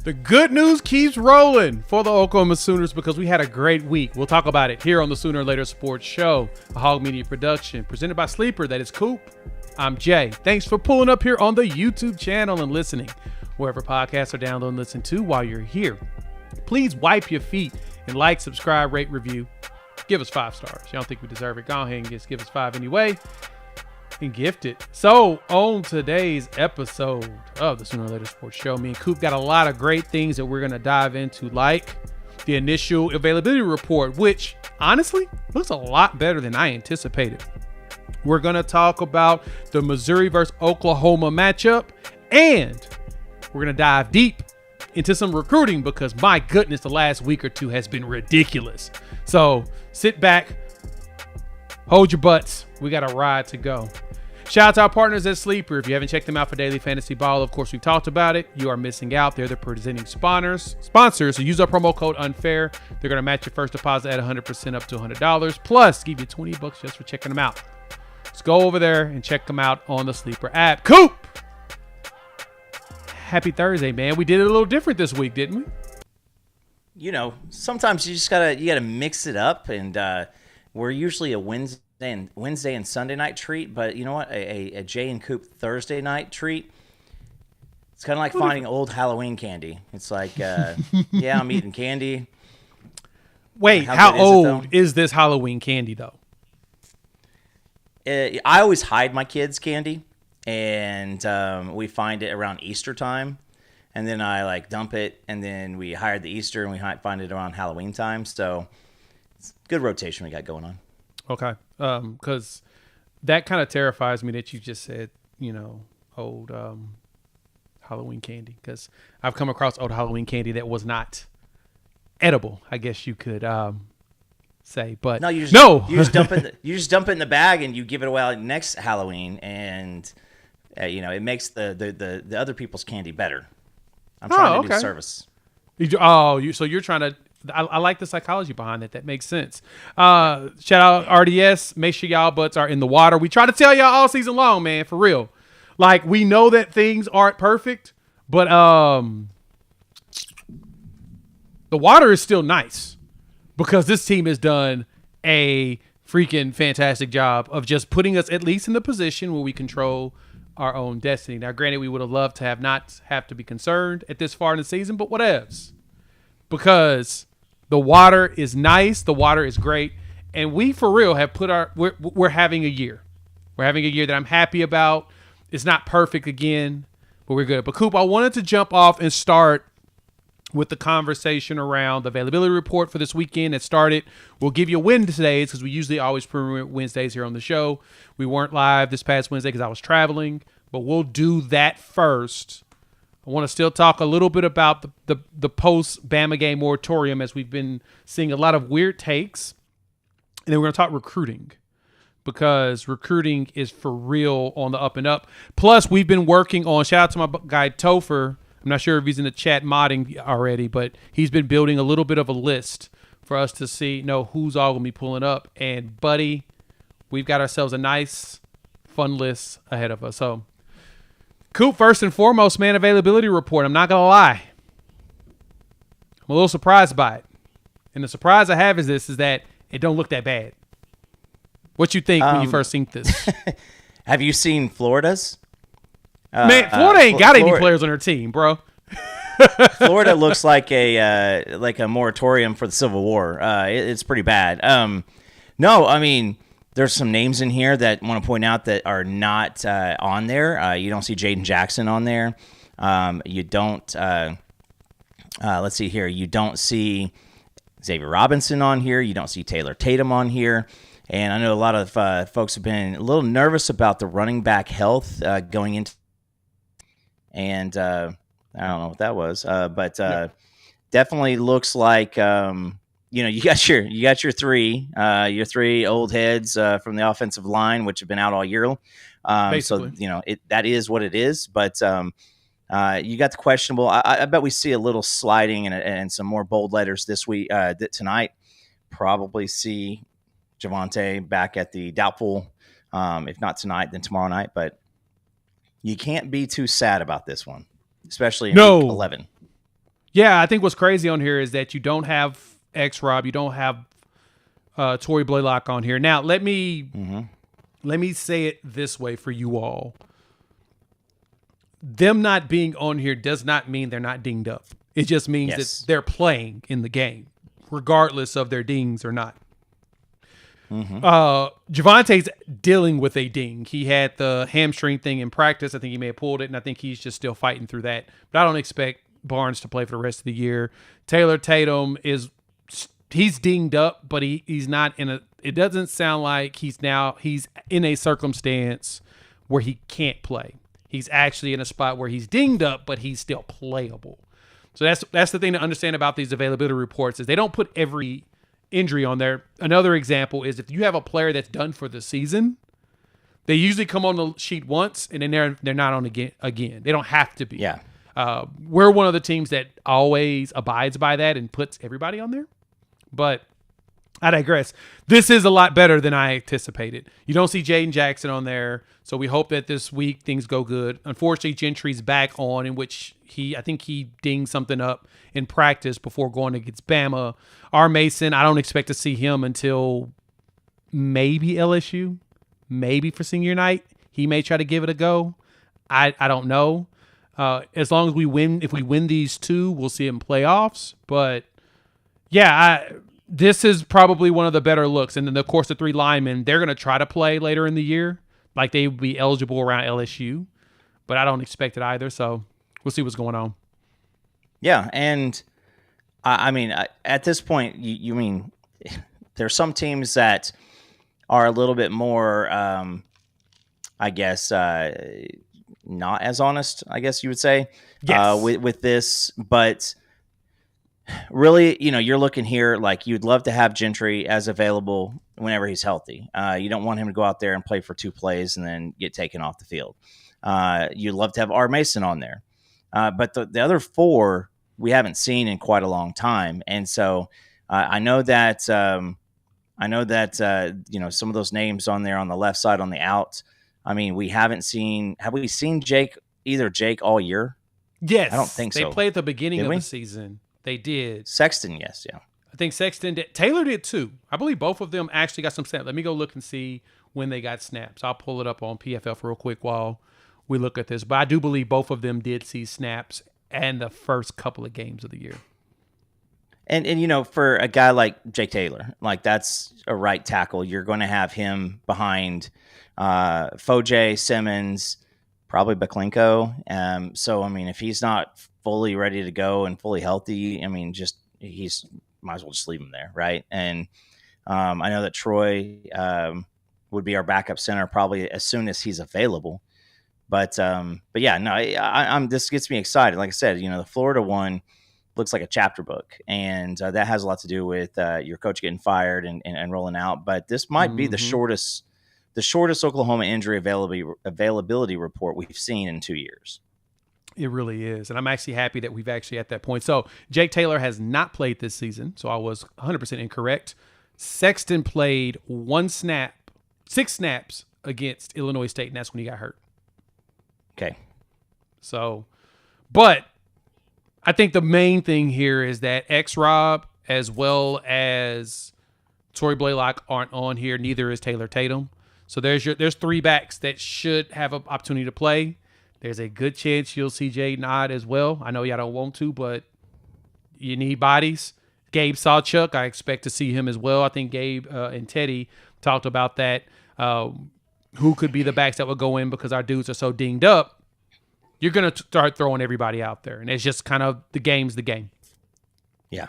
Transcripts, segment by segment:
The good news keeps rolling for the Oklahoma Sooners because we had a great week. We'll talk about it here on the Sooner or Later Sports Show, a Hog Media production presented by Sleeper. That is Coop. I'm Jay. Thanks for pulling up here on the YouTube channel and listening. Wherever podcasts are downloaded and listen to while you're here. Please wipe your feet and like, subscribe, rate, review. Give us 5 stars. You don't think we deserve it? Go ahead and just give us 5 anyway. And gift it. So on today's episode of the Sooner or Later Sports Show, me and Coop got a lot of great things that we're going to dive into, like the initial availability report, which honestly looks a lot better than I anticipated. We're going to talk about the Missouri versus Oklahoma matchup, and we're going to dive deep into some recruiting because my goodness, the last week or two has been ridiculous. So sit back, hold your butts. We got a ride to go. Shout out to our partners at Sleeper. If you haven't checked them out for daily fantasy ball, of course, we've talked about it. You are missing out. They're the presenting sponsors. So use our promo code UNFAIR. They're going to match your first deposit at 100% up to $100. Plus, give you $20 just for checking them out. Let's go over there and check them out on the Sleeper app. Coop! Happy Thursday, man. We did it a little different this week, didn't we? You know, sometimes you just gotta mix it up, and we're usually a Wednesday and Sunday night treat, but you know what? A Jay and Coop Thursday night treat. It's kind of like finding old Halloween candy. It's like, yeah, I'm eating candy. Wait, how old is this Halloween candy, though? I always hide my kids' candy, and we find it around Easter time, and then I like dump it, and then we hide the Easter, and we find it around Halloween time. So it's a good rotation we got going on. Okay, because that kind of terrifies me that you just said, old Halloween candy, because I've come across old Halloween candy that was not edible, I guess you could say, but no, you just dump it in the bag and you give it away next Halloween, and it makes the other people's candy better. I'm trying to do service. So you're trying to. I like the psychology behind it. That makes sense. Shout out RDS. Make sure y'all butts are in the water. We try to tell y'all all season long, man, for real. Like, we know that things aren't perfect, but the water is still nice because this team has done a freaking fantastic job of just putting us at least in the position where we control our own destiny. Now, granted, we would have loved to not have to be concerned at this far in the season, but whatevs. Because the water is nice, the water is great, and we for real have we're having a year. We're having a year that I'm happy about. It's not perfect again, but we're good. But Coop, I wanted to jump off and start with the conversation around the availability report for this weekend. It started. We'll give you Wednesdays because we usually always premiere Wednesdays here on the show. We weren't live this past Wednesday because I was traveling, but we'll do that first. I want to still talk a little bit about the post-Bama game moratorium, as we've been seeing a lot of weird takes. And then we're going to talk recruiting, because recruiting is for real on the up and up. Plus, we've been working on, shout out to my guy Topher. I'm not sure if he's in the chat modding already, but he's been building a little bit of a list for us to know who's all going to be pulling up. And, buddy, we've got ourselves a nice, fun list ahead of us. So, Coop, first and foremost, man, availability report. I'm not going to lie. I'm a little surprised by it. And the surprise I have is that it don't look that bad. What you think when you first seen this? Have you seen Florida's? Man, Florida ain't got any players on their team, bro. Florida looks like a moratorium for the Civil War. It's pretty bad. No, I mean, there's some names in here that I want to point out that are not on there. You don't see Jaden Jackson on there. You don't. Let's see here. You don't see Xavier Robinson on here. You don't see Taylor Tatum on here. And I know a lot of folks have been a little nervous about the running back health going into. And I don't know what that was, but definitely looks like you got your three old heads from the offensive line, which have been out all year. So that is what it is. But you got the questionable. I bet we see a little sliding and some more bold letters this week tonight. Probably see Javonte back at the doubtful. If not tonight, then tomorrow night. But you can't be too sad about this one. especially in No. week 11. Yeah, I think what's crazy on here is that you don't have X-Rob, you don't have Tory Blaylock on here. Now, let me say it this way for you all. Them not being on here does not mean they're not dinged up. It just means that they're playing in the game, regardless of their dings or not. Javante's dealing with a ding. He had the hamstring thing in practice. I think he may have pulled it, and I think he's just still fighting through that. But I don't expect Barnes to play for the rest of the year. Taylor Tatum he's dinged up, but he's not in a. It doesn't sound like he's in a circumstance where he can't play. He's actually in a spot where he's dinged up, but he's still playable. So that's the thing to understand about these availability reports is they don't put every injury on there. Another example is if you have a player that's done for the season, they usually come on the sheet once and then they're not on again. They don't have to be. Yeah. We're one of the teams that always abides by that and puts everybody on there. But I digress. This is a lot better than I anticipated. You don't see Jaden Jackson on there, so we hope that this week things go good. Unfortunately, Gentry's back on, in which I think he dinged something up in practice before going against Bama. R. Mason, I don't expect to see him until maybe LSU, maybe for senior night. He may try to give it a go. I don't know. As long as we win, if we win these two, we'll see him playoffs. But yeah, this is probably one of the better looks. And then, of course, the three linemen, they're going to try to play later in the year. Like they would be eligible around LSU. But I don't expect it either. So we'll see what's going on. Yeah. And I mean, at this point, you mean there's some teams that are a little bit more, I guess, not as honest, I guess you would say, with this. But really, you're looking here like you'd love to have Gentry as available whenever he's healthy. You don't want him to go out there and play for 2 plays and then get taken off the field. You'd love to have R. Mason on there. But the other 4 we haven't seen in quite a long time. And so I know that some of those names on there on the left side on the out. I mean, have we seen Jake all year? Yes. I don't think so. They played at the beginning of the season. They did. Sexton, yes, yeah. I think Sexton did. Taylor did too. I believe both of them actually got some snaps. Let me go look and see when they got snaps. I'll pull it up on PFF real quick while we look at this. But I do believe both of them did see snaps and the first couple of games of the year. And for a guy like Jake Taylor, like that's a right tackle. You're going to have him behind Foje, Simmons, probably Baklenko. So, I mean, if he's not fully ready to go and fully healthy, I mean, he's might as well just leave him there, right? And I know that Troy would be our backup center probably as soon as he's available. But yeah, no, this gets me excited. Like I said, the Florida one looks like a chapter book, and that has a lot to do with your coach getting fired and rolling out. But this might be the shortest Oklahoma injury availability report we've seen in 2 years. It really is. And I'm actually happy that we've actually at that point. So Jake Taylor has not played this season. So I was 100% incorrect. Sexton played 6 snaps against Illinois State, and that's when he got hurt. Okay. So, but I think the main thing here is that X-Rob as well as Tory Blaylock aren't on here. Neither is Taylor Tatum. So there's 3 backs that should have an opportunity to play. There's a good chance you'll see Jaden Odd as well. I know y'all don't want to, but you need bodies. Gabe Sawchuk, I expect to see him as well. I think Gabe and Teddy talked about that. Who could be the backs that would go in because our dudes are so dinged up. You're going to start throwing everybody out there. And it's just kind of the game's the game. Yeah.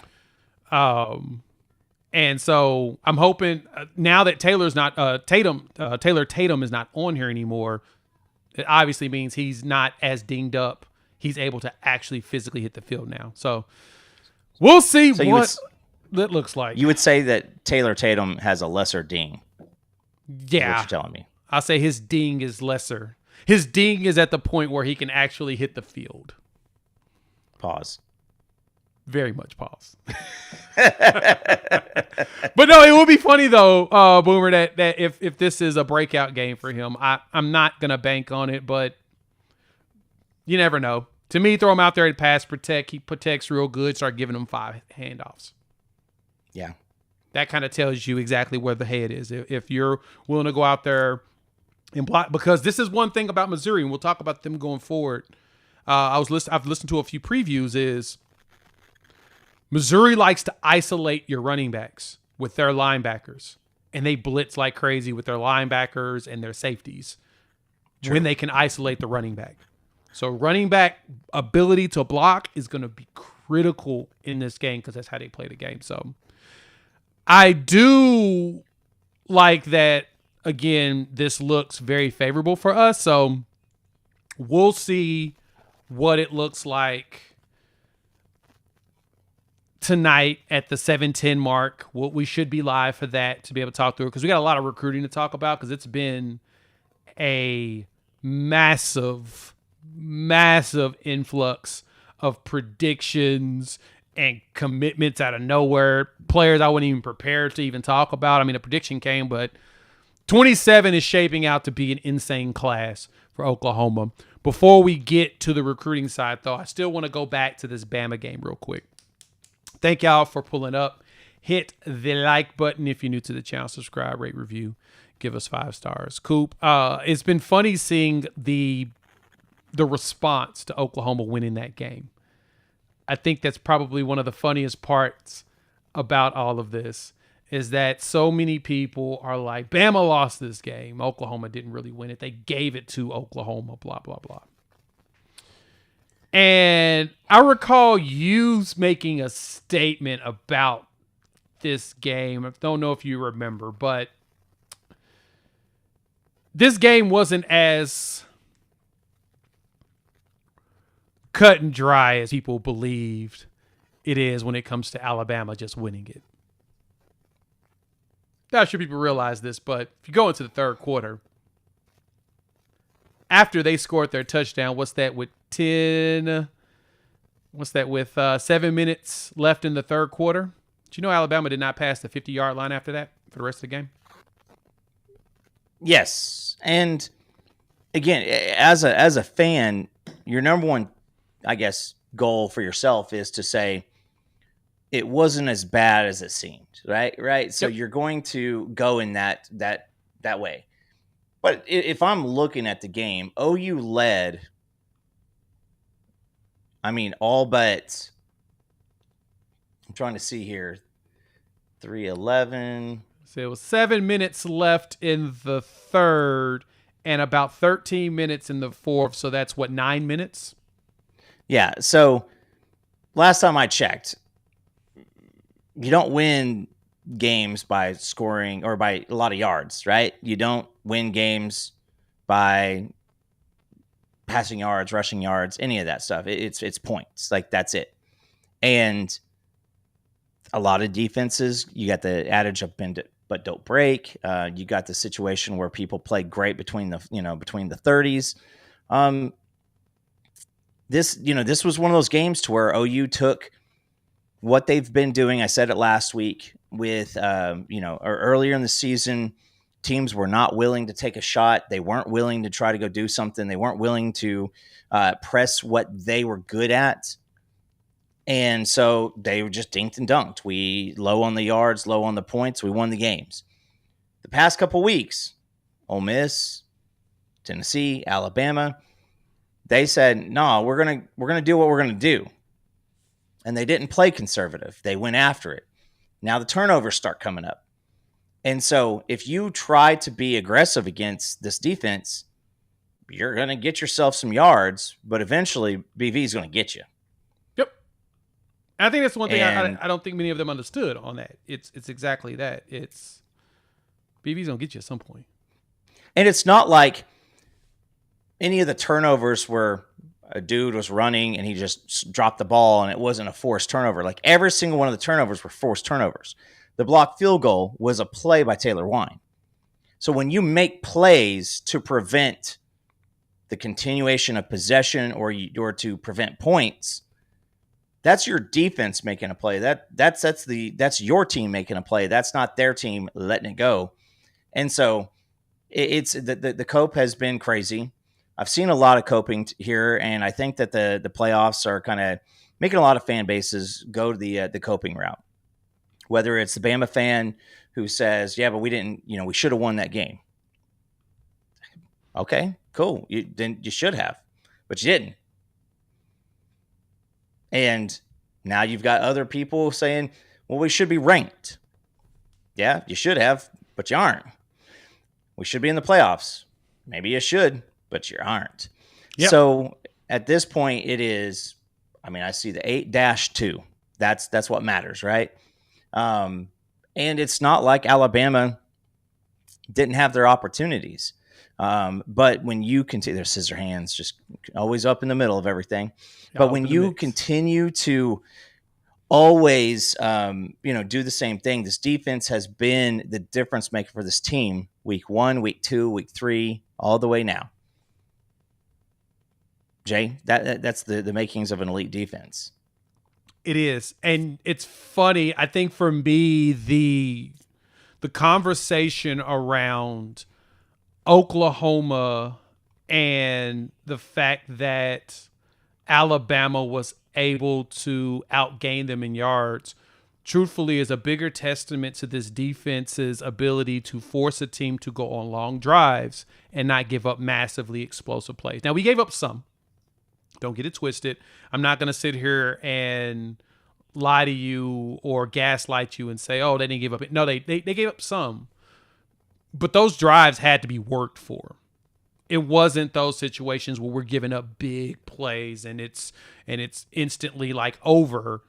And so I'm hoping now that Taylor Tatum is not on here anymore, it obviously means he's not as dinged up. He's able to actually physically hit the field now. So we'll see what that looks like. You would say that Taylor Tatum has a lesser ding. Yeah. What you're telling me. I'll say his ding is lesser. His ding is at the point where he can actually hit the field. Pause. Very much pause. But no, it would be funny though, Boomer, that if this is a breakout game for him. I'm not gonna bank on it, but you never know. To me, throw him out there and pass protect. He protects real good. Start giving him 5 handoffs. Yeah. That kind of tells you exactly where the head is. If you're willing to go out there and block, because this is one thing about Missouri, and we'll talk about them going forward. I've listened to a few previews. Is Missouri likes to isolate your running backs with their linebackers, and they blitz like crazy with their linebackers and their safeties when they can isolate the running back. So running back ability to block is going to be critical in this game because that's how they play the game. So I do like that. Again, this looks very favorable for us. So we'll see what it looks like tonight at the 7:10 mark. We should be live for that to be able to talk through it because we got a lot of recruiting to talk about because it's been a massive influx of predictions and commitments out of nowhere. Players I wasn't even prepared to even talk about. I mean, a prediction came, but 27 is shaping out to be an insane class for Oklahoma. Before we get to the recruiting side, though, I still want to go back to this Bama game real quick. Thank y'all for pulling up. Hit the like button if you're new to the channel. Subscribe, rate, review. Give us 5 stars. Coop, it's been funny seeing the response to Oklahoma winning that game. I think that's probably one of the funniest parts about all of this is that so many people are like, Bama lost this game. Oklahoma didn't really win it. They gave it to Oklahoma, blah, blah, blah. And I recall you making a statement about this game. I don't know if you remember, but this game wasn't as cut and dry as people believed it is when it comes to Alabama just winning it. Not sure people realize this, but if you go into the third quarter, after they scored their touchdown, what's that with 7 minutes left in the third quarter? Did you know Alabama did not pass the 50-yard line after that for the rest of the game? Yes. And again, as a fan, your number one, I guess, goal for yourself is to say it wasn't as bad as it seemed, right? So You're going to go in that way. But if I'm looking at the game, OU led, I mean, all but, I'm trying to see here, 3:11. So it was 7 minutes left in the third and about 13 minutes in the fourth. So that's 9 minutes? Yeah. So last time I checked, you don't win games by scoring or by a lot of yards, right? You don't win games by passing yards, rushing yards, any of that stuff. It's points. Like, that's it. And a lot of defenses, you got the adage of bend it but don't break. You got the situation where people play great between the 30s. This was one of those games to where OU took what they've been doing. I said it last week with, or earlier in the season, teams were not willing to take a shot. They weren't willing to try to go do something. They weren't willing to press what they were good at. And so they were just dinked and dunked. We low on the yards, low on the points. We won the games. The past couple weeks, Ole Miss, Tennessee, Alabama, they said, no, we're gonna do what we're gonna do. And they didn't play conservative. They went after it. Now the turnovers start coming up. And so if you try to be aggressive against this defense, you're going to get yourself some yards, but eventually BV is going to get you. Yep. And I think that's one thing I don't think many of them understood on that. It's exactly that. It's BV's going to get you at some point. And it's not like any of the turnovers where a dude was running and he just dropped the ball and it wasn't a forced turnover. Like, every single one of the turnovers were forced turnovers. The blocked field goal was a play by Taylor Wine. So when you make plays to prevent the continuation of possession or to prevent points, that's your defense making a play. That's your team making a play. That's not their team letting it go. And so it's the Cope has been crazy. I've seen a lot of coping here, and I think that the playoffs are kind of making a lot of fan bases go to the coping route. Whether it's the Bama fan who says, "Yeah, but we didn't, we should have won that game." Okay, cool. Then you should have, but you didn't. And now you've got other people saying, "Well, we should be ranked." Yeah, you should have, but you aren't. We should be in the playoffs. Maybe you should, but you aren't. Yep. So at this point, it is. I mean, I see the 8-2. That's what matters, right? And it's not like Alabama didn't have their opportunities. But when you continue, their scissor hands just always up in the middle of everything. But when you continue to always, do the same thing, this defense has been the difference maker for this team. Week 1, week 2, week 3, all the way now. Jay, that's the makings of an elite defense. It is. And it's funny. I think for me, the conversation around Oklahoma and the fact that Alabama was able to outgain them in yards, truthfully, is a bigger testament to this defense's ability to force a team to go on long drives and not give up massively explosive plays. Now, we gave up some. Don't get it twisted. I'm not going to sit here and lie to you or gaslight you and say, oh, they didn't give up. No, they gave up some. But those drives had to be worked for. It wasn't those situations where we're giving up big plays and it's instantly like over,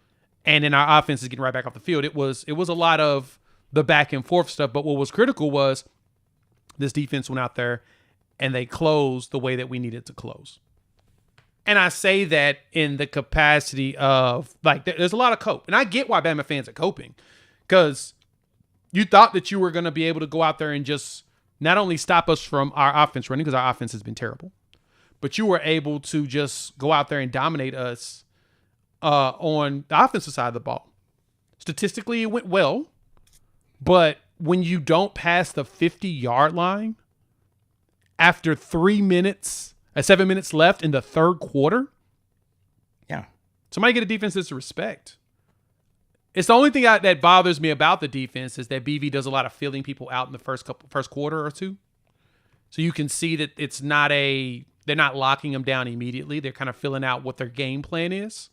and then our offense is getting right back off the field. It was a lot of the back and forth stuff. But what was critical was this defense went out there and they closed the way that we needed to close. And I say that in the capacity of, like, there's a lot of cope. And I get why Bama fans are coping, because you thought that you were going to be able to go out there and just not only stop us from our offense running, because our offense has been terrible, but you were able to just go out there and dominate us on the offensive side of the ball. Statistically, it went well, but when you don't pass the 50-yard line after 7 minutes left in the third quarter, yeah, somebody get a defense that's respect. It's the only thing that bothers me about the defense is that BV does a lot of filling people out in the first quarter or two. So you can see that they're not locking them down immediately. They're kind of filling out what their game plan is.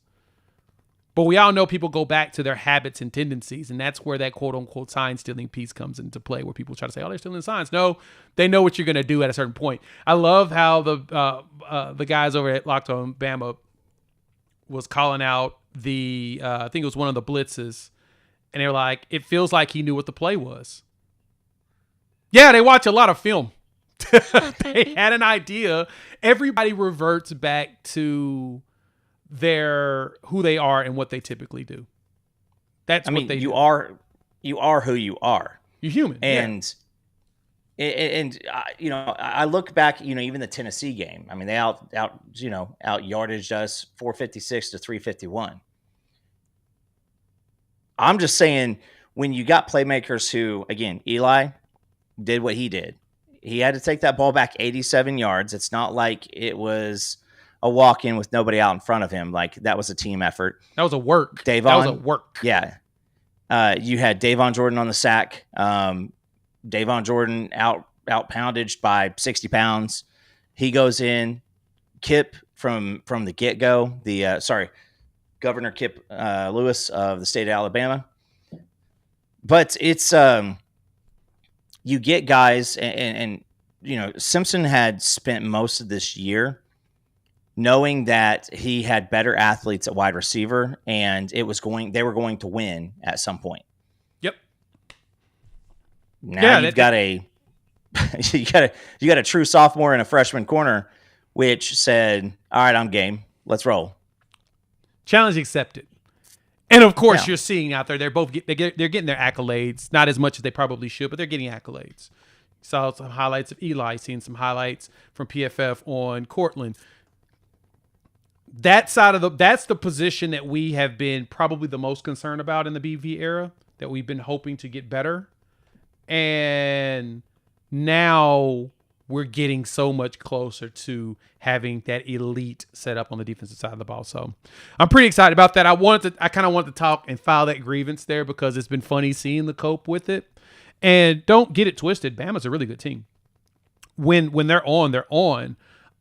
But we all know people go back to their habits and tendencies, and that's where that quote-unquote sign-stealing piece comes into play, where people try to say, oh, they're stealing signs. No, they know what you're going to do at a certain point. I love how the guys over at Locked On Bama was calling out I think it was one of the blitzes, and they were like, it feels like he knew what the play was. Yeah, they watch a lot of film. They had an idea. Everybody reverts back to who they are and what they typically do. That's what they do. You are who you are. You're human. And I look back, even the Tennessee game. I mean, they out yardaged us 456 to 351. I'm just saying, when you got playmakers who, again, Eli did what he did. He had to take that ball back 87 yards. It's not like it was a walk-in with nobody out in front of him. Like, that was a team effort. That was a work. Davon, that was a work. Yeah. You had Davon Jordan on the sack. Davon Jordan out poundaged by 60 pounds. He goes in. Kip from the get-go, Governor Kip Lewis of the state of Alabama. But it's you get guys, and Simpson had spent most of this year knowing that he had better athletes at wide receiver, and they were going to win at some point. Yep. Now you've got you got a true sophomore and a freshman corner, which said, "All right, I'm game. Let's roll." Challenge accepted. And of course, you're seeing out there, they're getting their accolades, not as much as they probably should, but they're getting accolades. Saw some highlights of Eli, seeing some highlights from PFF on Cortland. That's the position that we have been probably the most concerned about in the BV era, that we've been hoping to get better. And now we're getting so much closer to having that elite setup on the defensive side of the ball. So I'm pretty excited about that. I kind of wanted to talk and file that grievance there because it's been funny seeing the Cope with it. And don't get it twisted. Bama's a really good team. When they're on, they're on.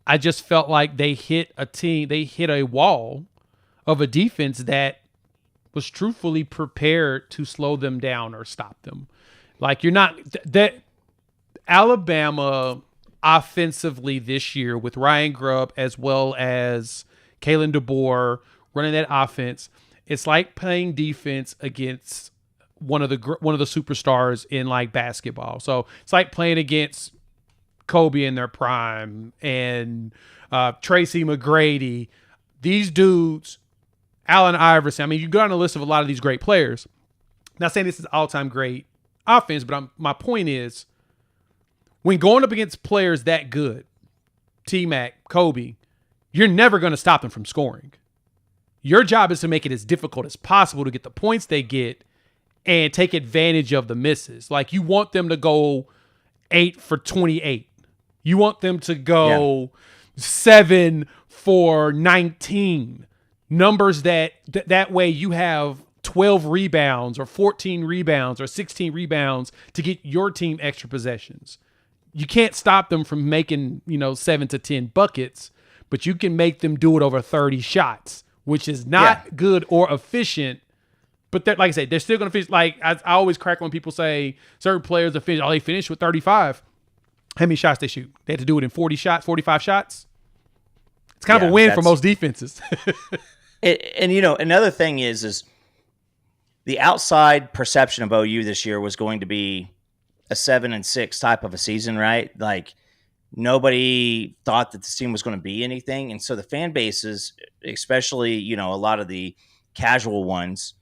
I just felt like they hit a wall of a defense that was truthfully prepared to slow them down or stop them. Like you're not that Alabama offensively this year with Ryan Grubb as well as Kalen DeBoer running that offense. It's like playing defense against one of the superstars in like basketball. So it's like playing against Kobe in their prime and Tracy McGrady. These dudes, Allen Iverson. I mean, you go on a list of a lot of these great players. Not saying this is all-time great offense, but my point is, when going up against players that good, T-Mac, Kobe, you're never going to stop them from scoring. Your job is to make it as difficult as possible to get the points they get and take advantage of the misses. Like you want them to go 8 for 28. You want them to go 7 for 19. Numbers that way you have 12 rebounds or 14 rebounds or 16 rebounds to get your team extra possessions. You can't stop them from making, 7 to 10 buckets, but you can make them do it over 30 shots, which is not good or efficient. But like I said, they're still going to finish. Like I always crack when people say certain players are finished. Oh, they finished with 35. How many shots they shoot? They had to do it in 40 shots, 45 shots. It's kind of a win for most defenses. And another thing is the outside perception of OU this year was going to be a 7-6 type of a season, right? Like nobody thought that this team was going to be anything. And so the fan bases, especially, a lot of the casual ones,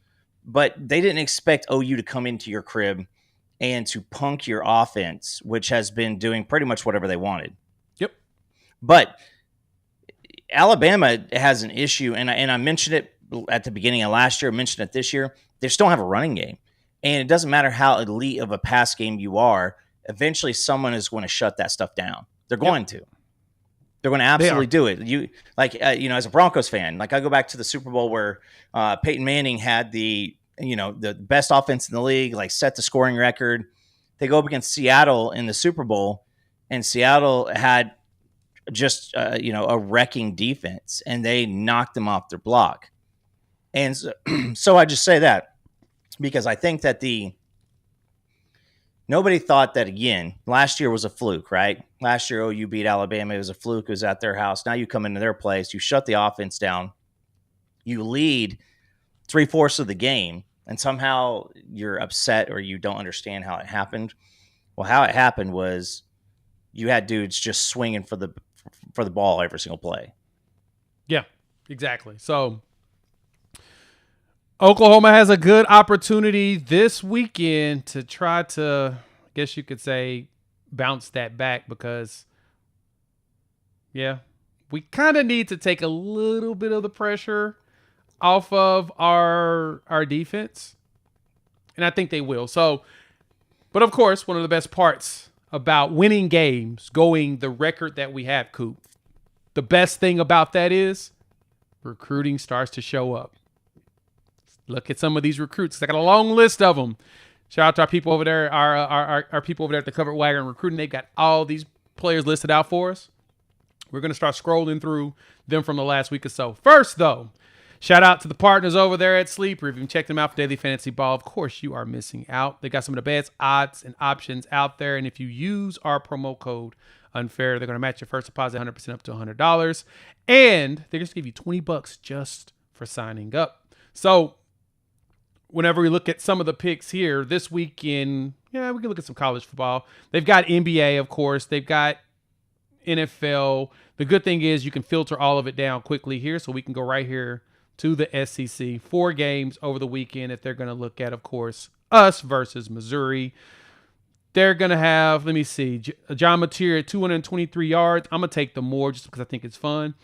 but they didn't expect OU to come into your crib and to punk your offense, which has been doing pretty much whatever they wanted. Yep. But Alabama has an issue, and I mentioned it at the beginning of last year, I mentioned it this year. They just don't have a running game. And it doesn't matter how elite of a pass game you are, eventually someone is going to shut that stuff down. They're going to. They're going to absolutely do it. As a Broncos fan, like I go back to the Super Bowl where Peyton Manning had the best offense in the league, like set the scoring record. They go up against Seattle in the Super Bowl, and Seattle had just a wrecking defense, and they knocked them off their block. And so I just say that because I think that nobody thought that, again, last year was a fluke, right? Last year, OU beat Alabama. It was a fluke. It was at their house. Now you come into their place. You shut the offense down. You lead 3/4 of the game, and somehow you're upset or you don't understand how it happened. Well, how it happened was you had dudes just swinging for the ball every single play. Yeah, exactly. So Oklahoma has a good opportunity this weekend to try to, I guess you could say, bounce that back because, we kind of need to take a little bit of the pressure off of our defense. And I think they will. So, but of course, one of the best parts about winning games, going the record that we have, Coop, the best thing about that is recruiting starts to show up. Look at some of these recruits. I got a long list of them. Shout out to our people over there, our people over there at the Covered Wagon Recruiting. They've got all these players listed out for us. We're going to start scrolling through them from the last week or so. First, though, shout out to the partners over there at Sleeper. If you can check them out for Daily Fantasy Ball, of course, you are missing out. They got some of the best odds and options out there. And if you use our promo code UNFAIR, they're going to match your first deposit 100% up to $100. And they're just going to give you $20 just for signing up. So, whenever we look at some of the picks here this weekend, we can look at some college football. They've got NBA, of course. They've got NFL. The good thing is you can filter all of it down quickly here, so we can go right here to the SEC. 4 games over the weekend that they're going to look at, of course, us versus Missouri. They're going to have, let me see, John Mateer at 223 yards. I'm going to take the more just because I think it's fun.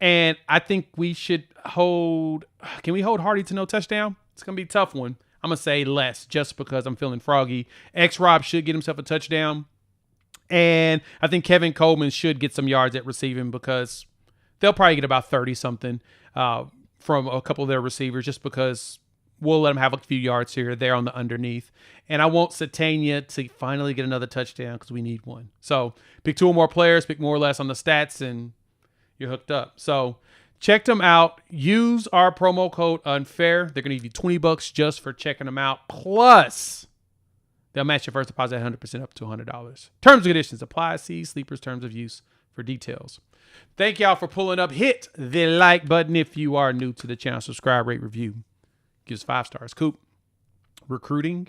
And I think we should can we hold Hardy to no touchdown? It's going to be a tough one. I'm going to say less just because I'm feeling froggy. X-Rob should get himself a touchdown. And I think Kevin Coleman should get some yards at receiving because they'll probably get about 30-something from a couple of their receivers just because we'll let them have a few yards here or there on the underneath. And I want Satania to finally get another touchdown because we need one. So pick 2 or more players, pick more or less on the stats, and you're hooked up. So check them out. Use our promo code UNFAIR. They're going to give you $20 just for checking them out. Plus, they'll match your first deposit 100% up to $100. Terms and conditions apply. See Sleepers Terms of Use for details. Thank y'all for pulling up. Hit the like button if you are new to the channel. Subscribe, rate, review. Gives 5 stars. Coop, recruiting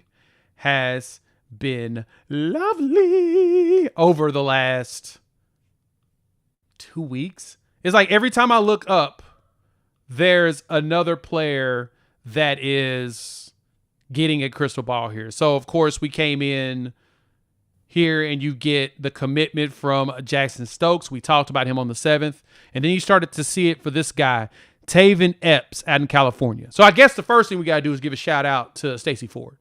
has been lovely over the last 2 weeks. It's like every time I look up, there's another player that is getting a crystal ball here. So, of course, we came in here and you get the commitment from Jackson Stokes. We talked about him on the 7th. And then you started to see it for this guy, Taven Epps out in California. So I guess the first thing we got to do is give a shout out to Stacey Ford,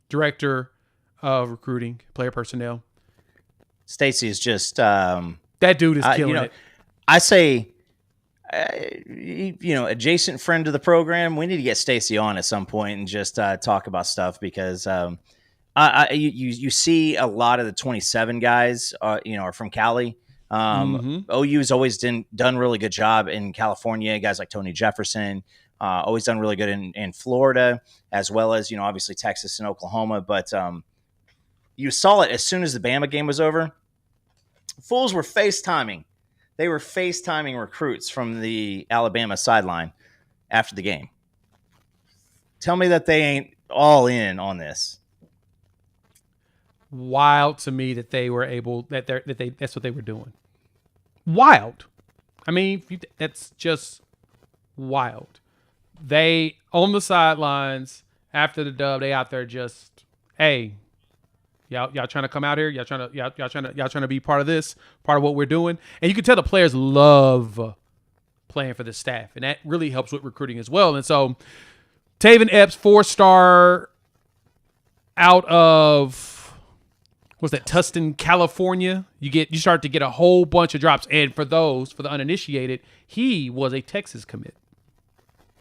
Director of Recruiting, Player Personnel. Stacey is just that dude is killing it. I say, adjacent friend to the program. We need to get Stacey on at some point and just talk about stuff because you see a lot of the 27 guys, are from Cali. OU's always done a really good job in California. Guys like Tony Jefferson, always done really good in Florida, as well as, obviously Texas and Oklahoma. But you saw it as soon as the Bama game was over. Fools were FaceTiming. They were FaceTiming recruits from the Alabama sideline after the game. Tell me that they ain't all in on this. Wild to me that they were able that's what they were doing. Wild. I mean, that's just wild. They on the sidelines after the dub, they out there just, hey, y'all trying to come out here? Y'all trying to be part of this, part of what we're doing? And you can tell the players love playing for the staff, and that really helps with recruiting as well. And so Taven Epps, 4-star out of what's that, Tustin, California. You start to get a whole bunch of drops. And for the uninitiated, he was a Texas commit.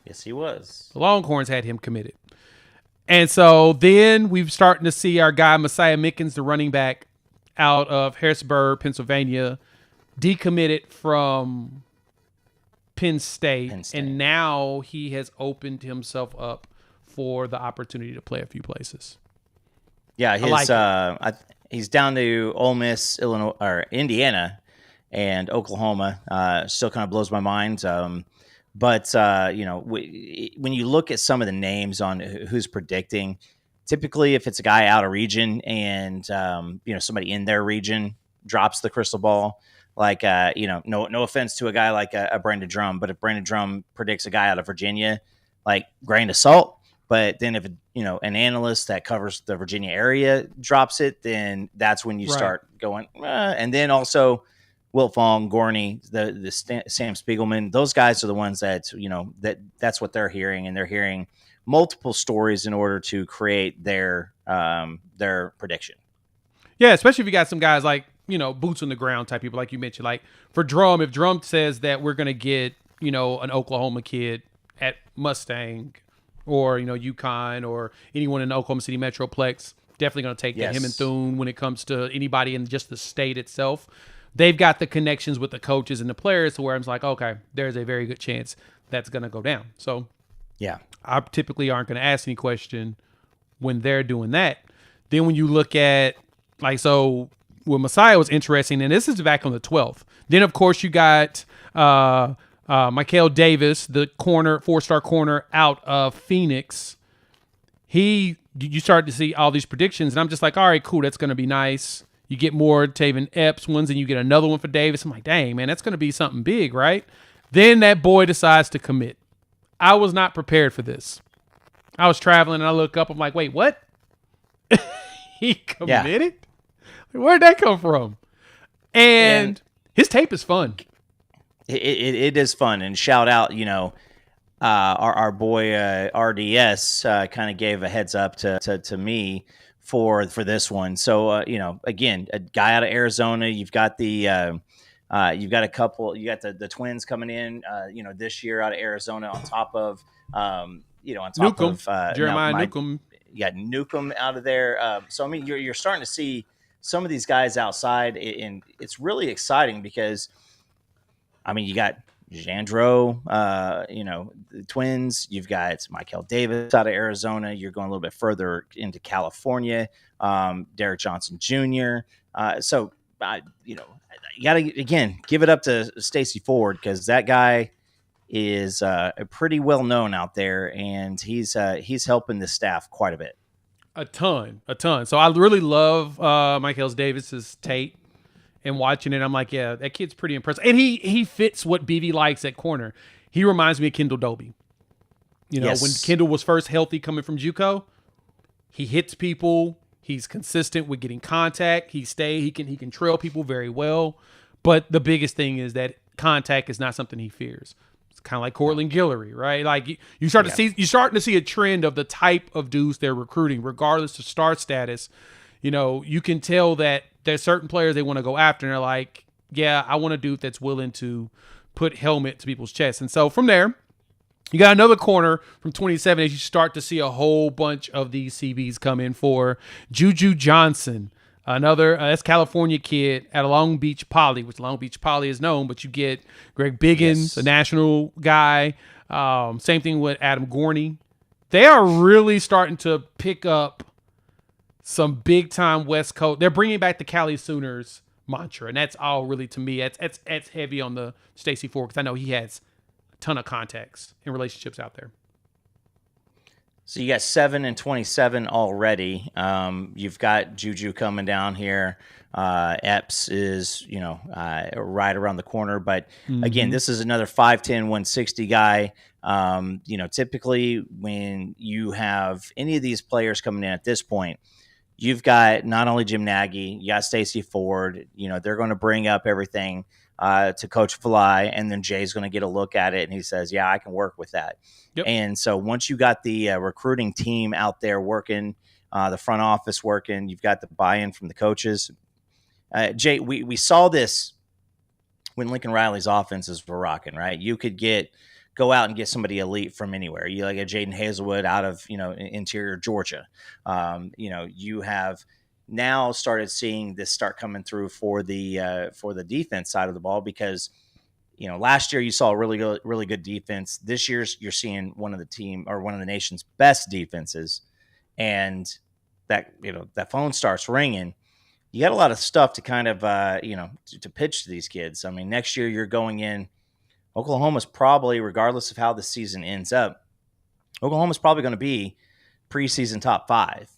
Yes, he was. The Longhorns had him committed. And so then we've starting to see our guy, Messiah Mickens, the running back out of Harrisburg, Pennsylvania, decommitted from Penn State. And now he has opened himself up for the opportunity to play a few places. Yeah, he's down to Ole Miss, Illinois, or Indiana, and Oklahoma. Still kind of blows my mind. But when you look at some of the names on who's predicting, typically if it's a guy out of region and somebody in their region drops the crystal ball, like no offense to a guy like a Brandon Drum, but if Brandon Drum predicts a guy out of Virginia, like grain of salt. But then if an analyst that covers the Virginia area drops it, then that's when you start going. And then also Wilt Fong, Gorney, the Sam Spiegelman, those guys are the ones that that's what they're hearing, and they're hearing multiple stories in order to create their prediction. Yeah, especially if you got some guys like boots on the ground type people, like you mentioned. Like for Drum, if Drum says that we're gonna get an Oklahoma kid at Mustang, or UConn, or anyone in the Oklahoma City Metroplex, definitely going to take him and Thune when it comes to anybody in just the state itself. They've got the connections with the coaches and the players to where I'm like, okay, there's a very good chance that's going to go down. So yeah, I typically aren't going to ask any question when they're doing that. Then when you look at when Messiah was interesting, and this is back on the 12th. Then of course you got Michael Davis, the 4-star corner out of Phoenix. You start to see all these predictions, and I'm just like, all right, cool, that's going to be nice. You get more Taven Epps ones, and you get another one for Davis. I'm like, dang, man, that's going to be something big, right? Then that boy decides to commit. I was not prepared for this. I was traveling, and I look up. I'm like, wait, what? He committed? Yeah. Where'd that come from? And his tape is fun. It is fun, and shout out, our boy RDS kind of gave a heads up to me for this one. So again, a guy out of Arizona. You've got the you've got a couple. You got the twins coming in. This year out of Arizona on top of Newcomb, Jeremiah Newcomb. You got Newcomb out of there. So I mean, you're starting to see some of these guys outside, and it's really exciting because, I mean, you got Jandro, the twins. You've got Michael Davis out of Arizona. You're going a little bit further into California. Derek Johnson Jr. You got to, again, give it up to Stacey Ford, because that guy is pretty well known out there, and he's helping the staff quite a bit. A ton. So I really love Michael Davis's tape, and watching it, I'm like, yeah, that kid's pretty impressive. And he fits what BV likes at corner. He reminds me of Kendall Doby. Yes. When Kendall was first healthy coming from JUCO, he hits people. He's consistent with getting contact. He can trail people very well. But the biggest thing is that contact is not something he fears. It's kind of like Cortland Guillory, right? Like you're starting to see a trend of the type of dudes they're recruiting, regardless of star status. You can tell that there's certain players they want to go after, and they're like, yeah, I want a dude that's willing to put helmet to people's chests. And so from there, you got another corner from 27 as you start to see a whole bunch of these CBs come in for Juju Johnson, another that's California kid at a Long Beach Poly, which Long Beach Poly is known, but you get Greg Biggins, a national guy. Same thing with Adam Gorney. They are really starting to pick up some big time West Coast. They're bringing back the Cali Sooners mantra, and that's all really, to me, it's heavy on the Stacey Ford, because I know he has a ton of contacts and relationships out there. So you got 7 and 27 already. You've got Juju coming down here. Epps is, right around the corner. But again, this is another 5'10", 160 guy. Typically when you have any of these players coming in at this point, you've got not only Jim Nagy, you got Stacey Ford. They're going to bring up everything to Coach Fly, and then Jay's going to get a look at it, and he says, yeah, I can work with that. Yep. And so once you got the recruiting team out there working, the front office working, you've got the buy-in from the coaches. Jay, we saw this when Lincoln Riley's offenses were rocking, right? You could go out and get somebody elite from anywhere. You like a Jaden Hazelwood out of, interior Georgia. You have now started seeing this start coming through for the defense side of the ball, because, last year you saw a really good defense. This year you're seeing one of the nation's best defenses, and that phone starts ringing. You got a lot of stuff to kind of to pitch to these kids. I mean, next year you're going in. Oklahoma's probably, regardless of how the season ends up, Oklahoma's probably going to be preseason top 5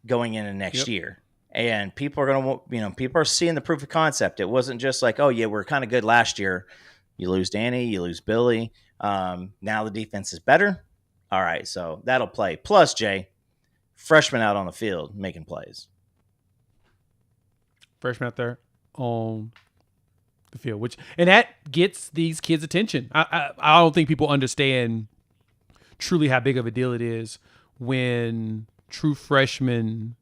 going into next year. And people are going to, people are seeing the proof of concept. It wasn't just like, oh yeah, we're kind of good last year. You lose Danny, you lose Billy. Now the defense is better. All right, so that'll play. Plus, Jay, freshman out on the field making plays. Freshman out there on the field, and that gets these kids' attention. I don't think people understand truly how big of a deal it is when true freshmen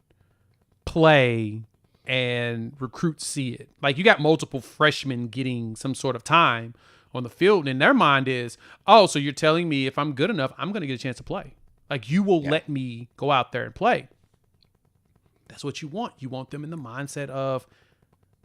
play and recruits see it. Like, you got multiple freshmen getting some sort of time on the field, and their mind is, oh, so you're telling me if I'm good enough, I'm going to get a chance to play. Like, you will let me go out there and play. That's what you want. You want them in the mindset of,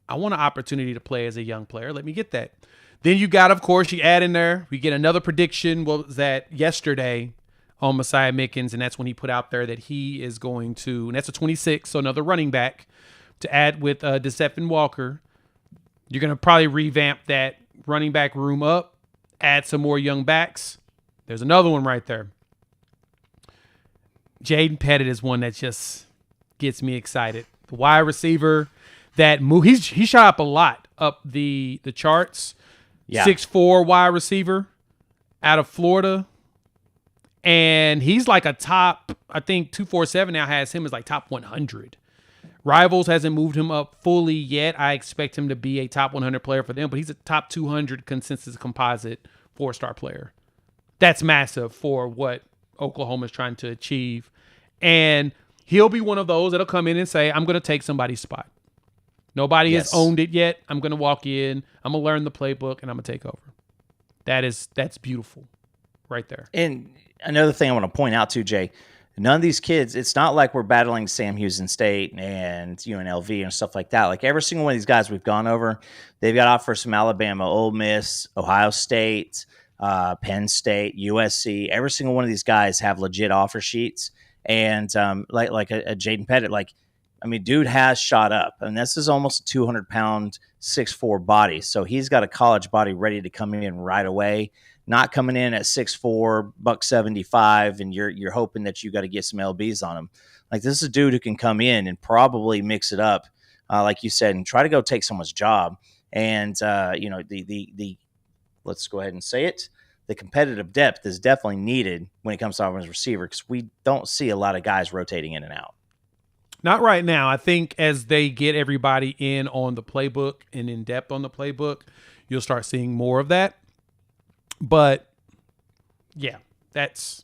I want an opportunity to play as a young player. Let me get that. Then you got, of course, you add in there, we get another prediction. What was that, yesterday on Messiah Mickens, and that's when he put out there that he is going to, and that's a 26, so another running back to add with DeSephon Walker. You're going to probably revamp that running back room up, add some more young backs. There's another one right there. Jaden Pettit is one that just gets me excited. The wide receiver that he shot up a lot up the charts. Yeah. 6'4" wide receiver out of Florida. And he's like a top, I think 247 now has him as like top 100. Rivals hasn't moved him up fully yet. I expect him to be a top 100 player for them, but he's a top 200 consensus composite 4-star player. That's massive for what Oklahoma is trying to achieve. And He'll be one of those that'll come in and say, I'm going to take somebody's spot. Nobody has owned it yet. I'm going to walk in. I'm going to learn the playbook, and I'm going to take over. That's beautiful right there. And another thing I want to point out too, Jay, none of these kids, it's not like we're battling Sam Houston State and UNLV and stuff like that. Like every single one of these guys we've gone over, they've got offers from Alabama, Ole Miss, Ohio State, Penn State, USC. Every single one of these guys have legit offer sheets. And like a Jaden Pettit, dude has shot up. And this is almost a 200-pound, 6'4" body. So he's got a college body ready to come in right away. Not coming in at 6'4", $175, and you're hoping that you got to get some LBs on him. Like this is a dude who can come in and probably mix it up, like you said, and try to go take someone's job. And the let's go ahead and say it. The competitive depth is definitely needed when it comes to offensive receiver because we don't see a lot of guys rotating in and out. Not right now. I think as they get everybody in on the playbook and in depth on the playbook, you'll start seeing more of that. But yeah, there's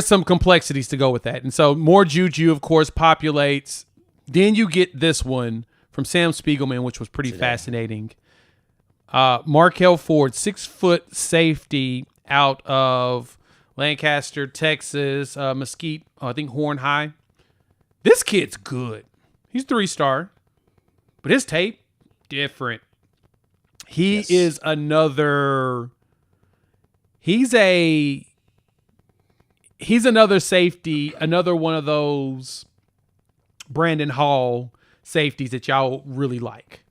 some complexities to go with that. And so more juju, of course, populates. Then you get this one from Sam Spiegelman, which was pretty fascinating. Markel Ford, 6-foot safety out of Lancaster, Texas, Mesquite, I think Horn High. This kid's good. He's 3-star, but his tape, different. He is another. He's another safety, another one of those Brandon Hall safeties that y'all really like.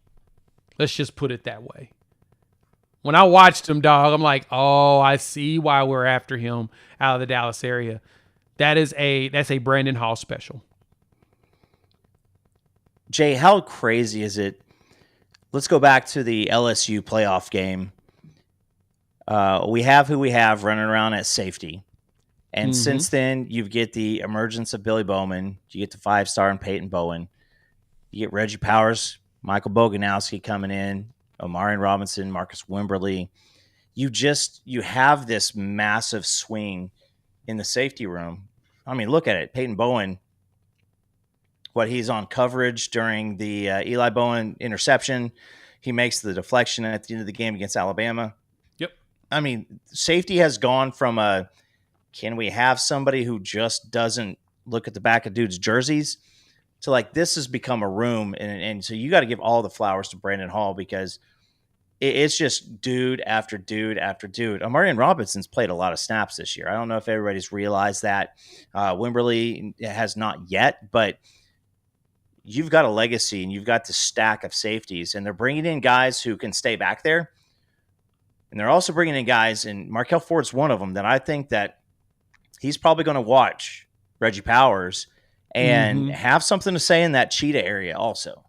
Let's just put it that way. When I watched him, dog, I'm like, oh, I see why we're after him out of the Dallas area. That's a Brandon Hall special. Jay, how crazy is it? Let's go back to the LSU playoff game. We have who we have running around at safety. And since then, you get the emergence of Billy Bowman. You get the 5-star and Peyton Bowen. You get Reggie Powers, Michael Boganowski coming in, Omarion Robinson, Marcus Wimberly. You have this massive swing in the safety room. I mean, look at it. Peyton Bowen, he's on coverage during the Eli Bowen interception. He makes the deflection at the end of the game against Alabama. Yep. I mean, safety has gone from can we have somebody who just doesn't look at the back of dudes' jerseys to this has become a room. And so you got to give all the flowers to Brandon Hall because it's just dude after dude after dude. Omarion Robinson's played a lot of snaps this year. I don't know if everybody's realized that. Wimberly has not yet, but you've got a legacy and you've got the stack of safeties, and they're bringing in guys who can stay back there. And they're also bringing in guys, and Markel Ford's one of them, that I think that he's probably going to watch Reggie Powers and have something to say in that cheetah area also.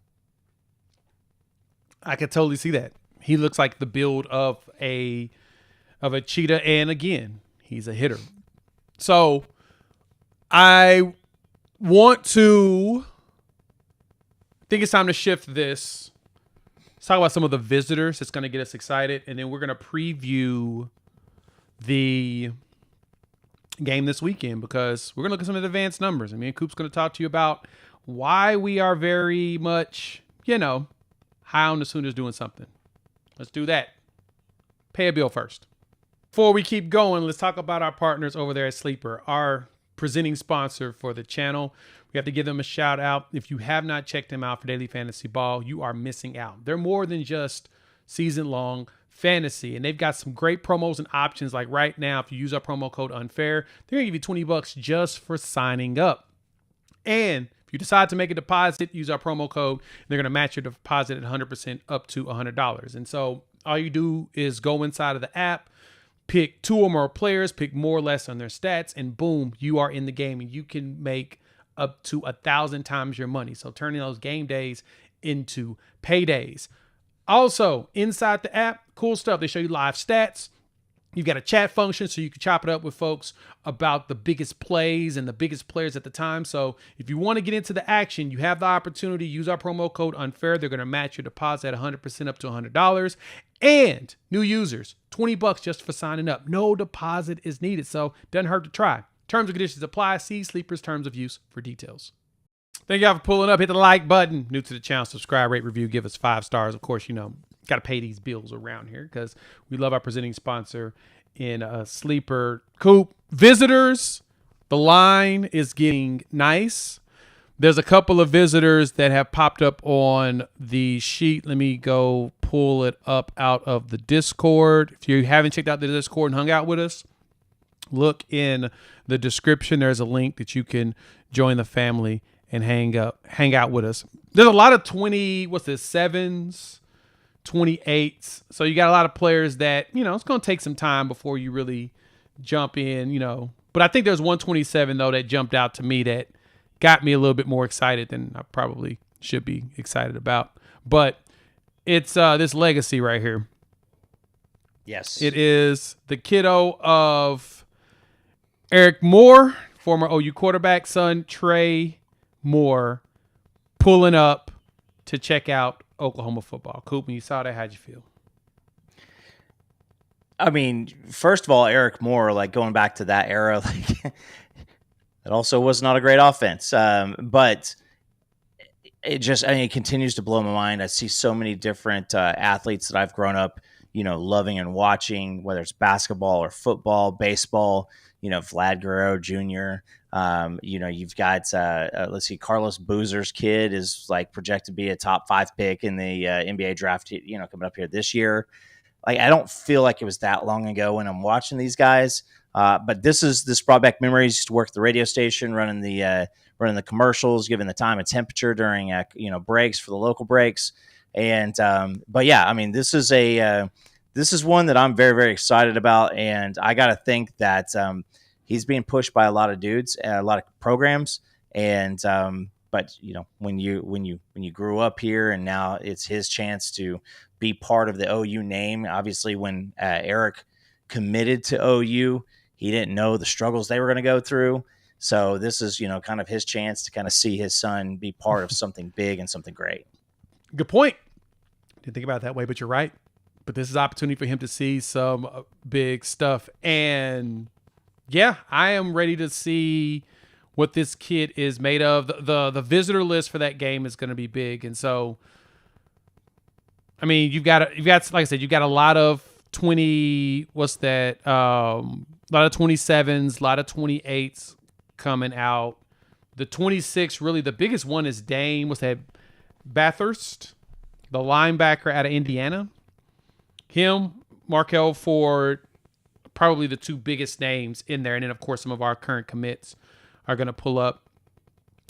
I could totally see that. He looks like the build of a cheetah, and again, he's a hitter. So I think it's time to shift this. Let's talk about some of the visitors that's going to get us excited, and then we're going to preview the game this weekend because we're going to look at some of the advanced numbers. And me and Coop's going to talk to you about why we are very much, high on the Sooners doing something. Let's do that. Pay a bill first. Before we keep going, let's talk about our partners over there at Sleeper, our presenting sponsor for the channel. We have to give them a shout out. If you have not checked them out for Daily Fantasy Ball, you are missing out. They're more than just season-long fantasy, and they've got some great promos and options. Like right now, if you use our promo code UNFAIR, they're going to give you $20 just for signing up. And if you decide to make a deposit, use our promo code. They're going to match your deposit at 100% up to $100. And so all you do is go inside of the app, pick 2 or more players, pick more or less on their stats, and boom, you are in the game, and you can make up to 1,000 times your money. So turning those game days into paydays. Also, inside the app, cool stuff. They show you live stats. You've got a chat function so you can chop it up with folks about the biggest plays and the biggest players at the time. So if you want to get into the action, you have the opportunity. Use our promo code UNFAIR. They're going to match your deposit at 100% up to $100. And new users, $20 just for signing up. No deposit is needed, so doesn't hurt to try. Terms and conditions apply. See Sleeper's terms of use for details. Thank y'all for pulling up. Hit the like button. New to the channel, subscribe, rate, review, give us 5 stars. Of course, got to pay these bills around here because we love our presenting sponsor in Sleeper. Coop. Visitors, the line is getting nice. There's a couple of visitors that have popped up on the sheet. Let me go pull it up out of the Discord. If you haven't checked out the Discord and hung out with us, look in the description. There's a link that you can join the family and hang out with us. There's a lot of 7s, 28s. So you got a lot of players that, it's going to take some time before you really jump in, But I think there's 127, though, that jumped out to me that got me a little bit more excited than I probably should be excited about. But it's this legacy right here. Yes. It is the kiddo of Eric Moore, former OU quarterback, son Trey Moore, pulling up to check out Oklahoma football. Coop, when you saw that, how'd you feel? I mean, first of all, Eric Moore, like going back to that era, like it also was not a great offense. But it continues to blow my mind. I see so many different athletes that I've grown up, loving and watching, whether it's basketball or football, baseball, Vlad Guerrero Jr. You've got, let's see, Carlos Boozer's kid is like projected to be a top 5 pick in the NBA draft, coming up here this year. Like, I don't feel like it was that long ago when I'm watching these guys. But this brought back memories. Used to work at the radio station, running the commercials, giving the time and temperature during breaks for the local breaks. And but yeah, I mean, this is one that I'm very, very excited about, and I got to think that he's being pushed by a lot of dudes, a lot of programs, and but when you grew up here and now it's his chance to be part of the OU name. Obviously, when Eric committed to OU, he didn't know the struggles they were going to go through. So this is, kind of his chance to kind of see his son be part of something big and something great. Good point. Didn't think about it that way, but you're right. But this is an opportunity for him to see some big stuff. And yeah, I am ready to see what this kid is made of. The visitor list for that game is going to be big. And so, I mean, you've got, like I said, you've got a lot of 20, what's that? A lot of 27s, a lot of 28s coming out. The 26, really, the biggest one is Dane. What's that? Bathurst, the linebacker out of Indiana. Him, Markel Ford, probably the 2 biggest names in there. And then, of course, some of our current commits are going to pull up.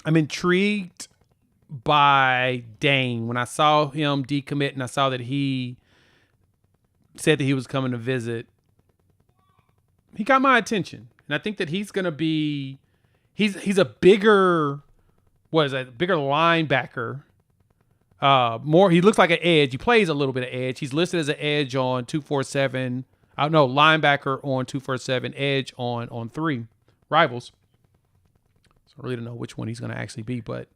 I'm intrigued by Dane. When I saw him decommit and I saw that he said that he was coming to visit, he got my attention. And I think that he's going to be, he's a bigger, bigger linebacker. He looks like an edge. He plays a little bit of edge. He's listed as an edge on 247. Linebacker on 247, edge on 3 rivals. So I really don't know which one he's going to actually be, but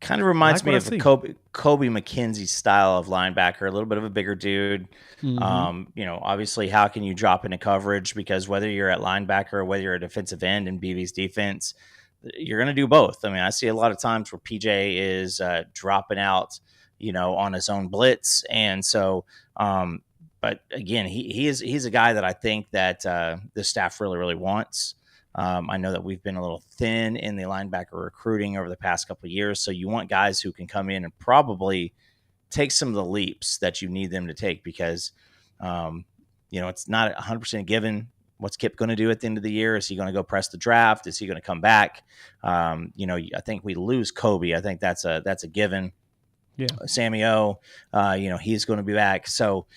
kind of reminds me of a Kobe McKenzie style of linebacker, a little bit of a bigger dude. Mm-hmm. Obviously, how can you drop into coverage? Because whether you're at linebacker or whether you're a defensive end in BV's defense, you're going to do both. I mean, I see a lot of times where PJ is dropping out, on his own blitz. And so, but again, he's a guy that I think that the staff really, really wants. I know that we've been a little thin in the linebacker recruiting over the past couple of years. So you want guys who can come in and probably take some of the leaps that you need them to take because, it's not 100% given. What's Kip going to do at the end of the year? Is he going to go press the draft? Is he going to come back? I think we lose Kobe. I think that's a given. Yeah. Sammy O, he's going to be back. So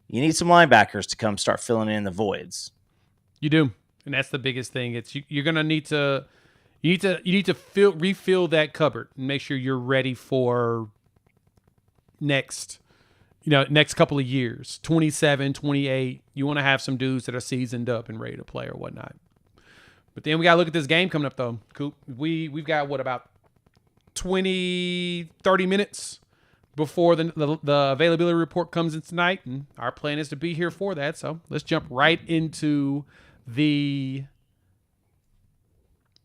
you need some linebackers to come start filling in the voids. You do. And that's the biggest thing. It's you're going to need to refill that cupboard and make sure you're ready for next couple of years, 27, 28. You want to have some dudes that are seasoned up and ready to play or whatnot. But then we got to look at this game coming up, though, Coop. We've got, about 20, 30 minutes before the availability report comes in tonight, and our plan is to be here for that. So let's jump right into the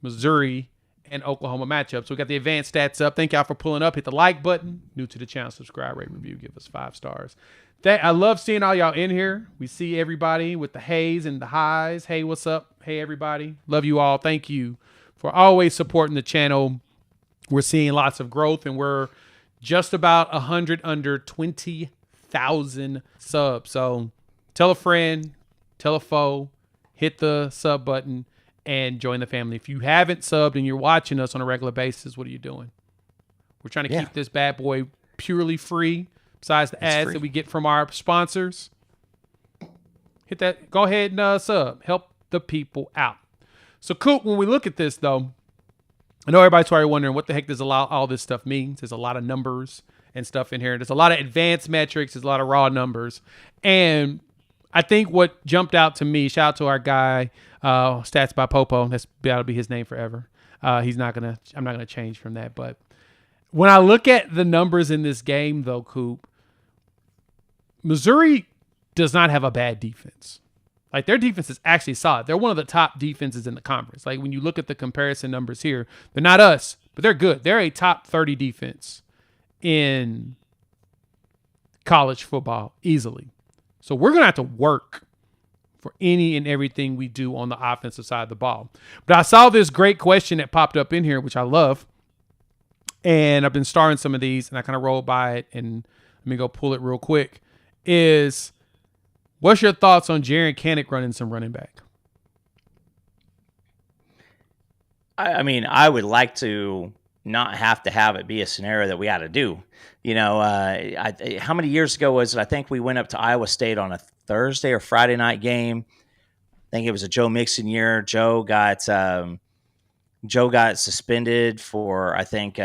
Missouri and Oklahoma matchup. So we got the advanced stats up. Thank y'all for pulling up. Hit the like button. New to the channel, subscribe, rate, review, give us 5 stars. I love seeing all y'all in here. We see everybody with the hays and the highs. Hey, what's up? Hey, everybody. Love you all. Thank you for always supporting the channel. We're seeing lots of growth, and we're just about 100 under 20,000 subs. So tell a friend, tell a foe, hit the sub button, and join the family. If you haven't subbed and you're watching us on a regular basis, what are you doing? We're trying to keep this bad boy purely free, besides the ads that we get from our sponsors. Hit that. Go ahead and sub. Help the people out. So, Coop, when we look at this, though, I know everybody's probably wondering what the heck does all this stuff mean. There's a lot of numbers and stuff in here. There's a lot of advanced metrics. There's a lot of raw numbers. And I think what jumped out to me, shout out to our guy, Stats by Popo. That'll be his name forever. I'm not gonna change from that. But when I look at the numbers in this game, though, Coop, Missouri does not have a bad defense. Like, their defense is actually solid. They're one of the top defenses in the conference. Like, when you look at the comparison numbers here, they're not us, but they're good. They're a top 30 defense in college football easily. So we're going to have to work for any and everything we do on the offensive side of the ball. But I saw this great question that popped up in here, which I love. And I've been starring some of these, and I kind of rolled by it, and let me go pull it real quick. What's your thoughts on Jaren Kanak running some running back? I mean, I would like to not have it be a scenario that we had to do. You know, how many years ago was it? I think we went up to Iowa State on a Thursday or Friday night game. I think it was a Joe Mixon year. Joe got suspended for, I think,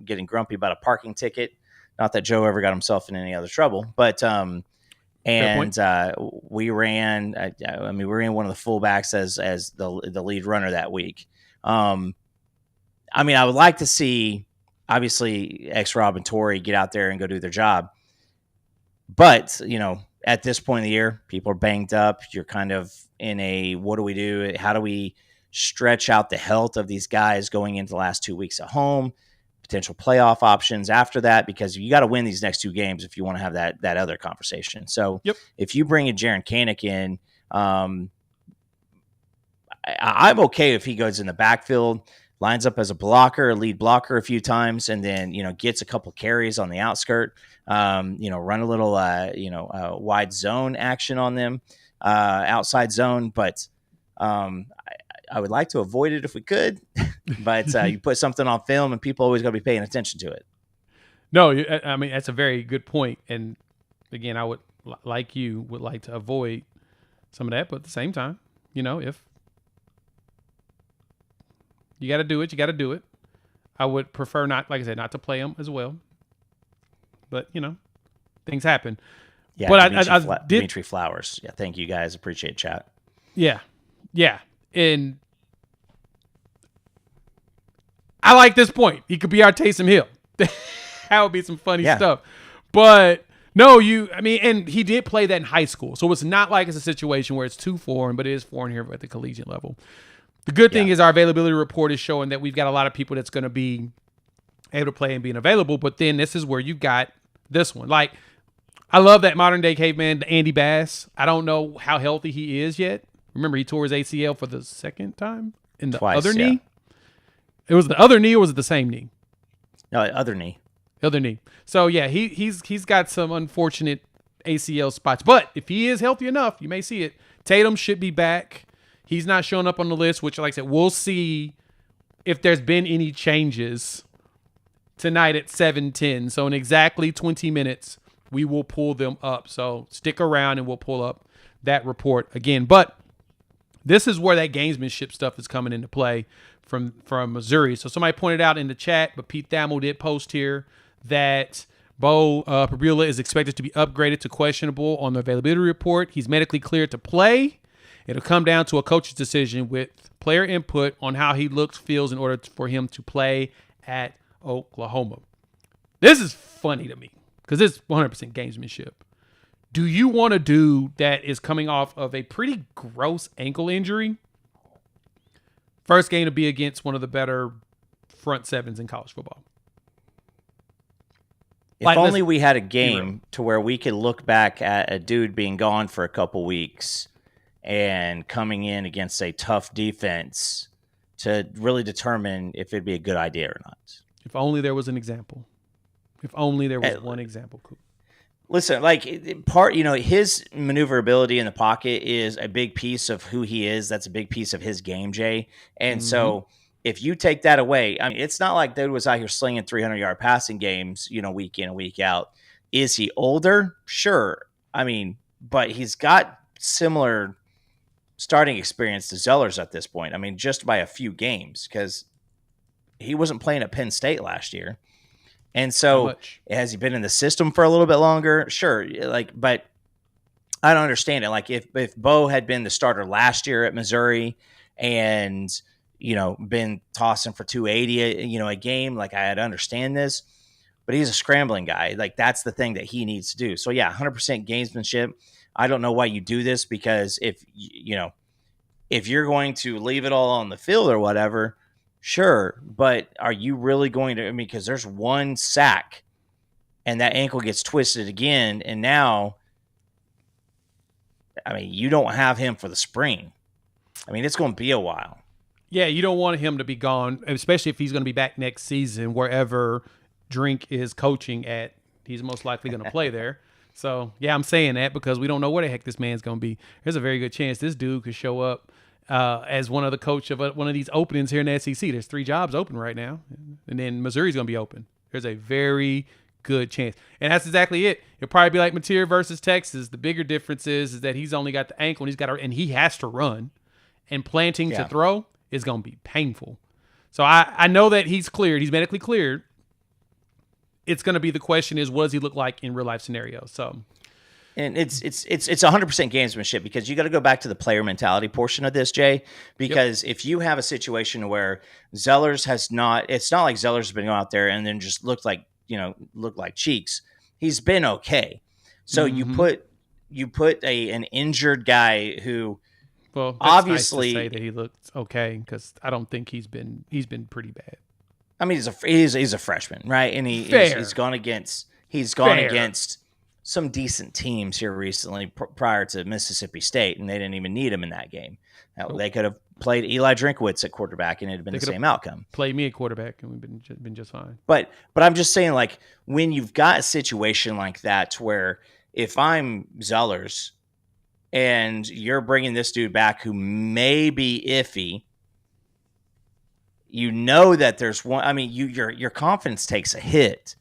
getting grumpy about a parking ticket. Not that Joe ever got himself in any other trouble, but we ran. We ran one of the fullbacks as the lead runner that week. I mean, I would like to see, obviously, Rob and Torrey get out there and go do their job. But, you know, at this point of the year, people are banged up. You're kind of in a, what do we do? How do we stretch out the health of these guys going into the last 2 weeks at home? Potential playoff options after that, because you got to win these next 2 games if you want to have that other conversation. So if you bring a Jaren Kanak in, I'm okay if he goes in the backfield, lines up as a lead blocker a few times, and then, you know, gets a couple carries on the outskirt, run a little, wide zone action on them, outside zone. But I would like to avoid it if we could, but you put something on film and people always got to be paying attention to it. No, I mean, that's a very good point. And again, I would like to avoid some of that, but at the same time, you know, if you got to do it, you got to do it. I would prefer not, like I said, not to play them as well, but you know, things happen. Yeah. But Dimitri Flowers. Yeah. Thank you guys. Appreciate chat. Yeah. Yeah. And I like this point. He could be our Taysom Hill. That would be some funny stuff. But no, and he did play that in high school. So it's not like it's a situation where it's too foreign, but it is foreign here at the collegiate level. The good thing is our availability report is showing that we've got a lot of people that's going to be able to play and being available. But then this is where you've got this one. Like, I love that modern day caveman, Andy Bass. I don't know how healthy he is yet. Remember, he tore his ACL for the second time in the other knee. It was the other knee, or was it the same knee? No, other knee. Other knee. So yeah, he's got some unfortunate ACL spots. But if he is healthy enough, you may see it. Tatum should be back. He's not showing up on the list, which, like I said, we'll see if there's been any changes tonight at 7:10. So in exactly 20 minutes, we will pull them up. So stick around and we'll pull up that report again. But this is where that gamesmanship stuff is coming into play from Missouri. So somebody pointed out in the chat, but Pete Thamel did post here that Bo Pribula is expected to be upgraded to questionable on the availability report. He's medically cleared to play. It'll come down to a coach's decision with player input on how he looks, feels in order for him to play at Oklahoma. This is funny to me because it's 100% gamesmanship. Do you want a dude that is coming off of a pretty gross ankle injury First game to be against one of the better front sevens in college football. If only we had a game to where we could look back at a dude being gone for a couple weeks and coming in against a tough defense to really determine if it'd be a good idea or not. If only there was an example. If only there was one example, Coop. Listen, like his maneuverability in the pocket is a big piece of who he is. That's a big piece of his game, Jay. And so if you take that away, I mean, it's not like dude was out here slinging 300-yard passing games, week in and week out. Is he older? Sure. I mean, but he's got similar starting experience to Zellers at this point. I mean, just by a few games, because he wasn't playing at Penn State last year. And so has he been in the system for a little bit longer? Sure. But I don't understand it. Like if Bo had been the starter last year at Missouri and, been tossing for 280, a game, like I'd understand this, but he's a scrambling guy. Like that's the thing that he needs to do. So yeah, 100% gamesmanship. I don't know why you do this, because if you're going to leave it all on the field or whatever, sure, but are you really going to? I mean, because there's one sack, and that ankle gets twisted again, and now, I mean, you don't have him for the spring. I mean, it's going to be a while. Yeah, you don't want him to be gone, especially if he's going to be back next season, wherever Drink is coaching at. He's most likely going to play there. So, yeah, I'm saying that because we don't know where the heck this man's going to be. There's a very good chance this dude could show up as one of the coach of one of these openings here in the SEC. There's 3 jobs open right now, and then Missouri's going to be open. There's a very good chance, and that's exactly it. It'll probably be like Mateer versus Texas. The bigger difference is that he's only got the ankle, and he has to run, and planting to throw is going to be painful. So I know that he's cleared. He's medically cleared. It's going to be the question is, what does he look like in real life scenarios? So. And it's 100% gamesmanship, because you got to go back to the player mentality portion of this, Jay, because if you have a situation where Zellers has not, it's not like Zellers has been going out there and then just looked like cheeks. He's been okay. So you put an injured guy who, well, that's obviously nice to say that he looked okay, because I don't think he's been pretty bad. I mean, he's a freshman, right? And he's gone against some decent teams here recently prior to Mississippi State, and they didn't even need him in that game. Now, they could have played Eli Drinkwitz at quarterback, and it'd have been the same outcome. Played me at quarterback, and we've been just fine. But I'm just saying, like, when you've got a situation like that, where if I'm Zellers and you're bringing this dude back who may be iffy, that there's one. I mean, your confidence takes a hit,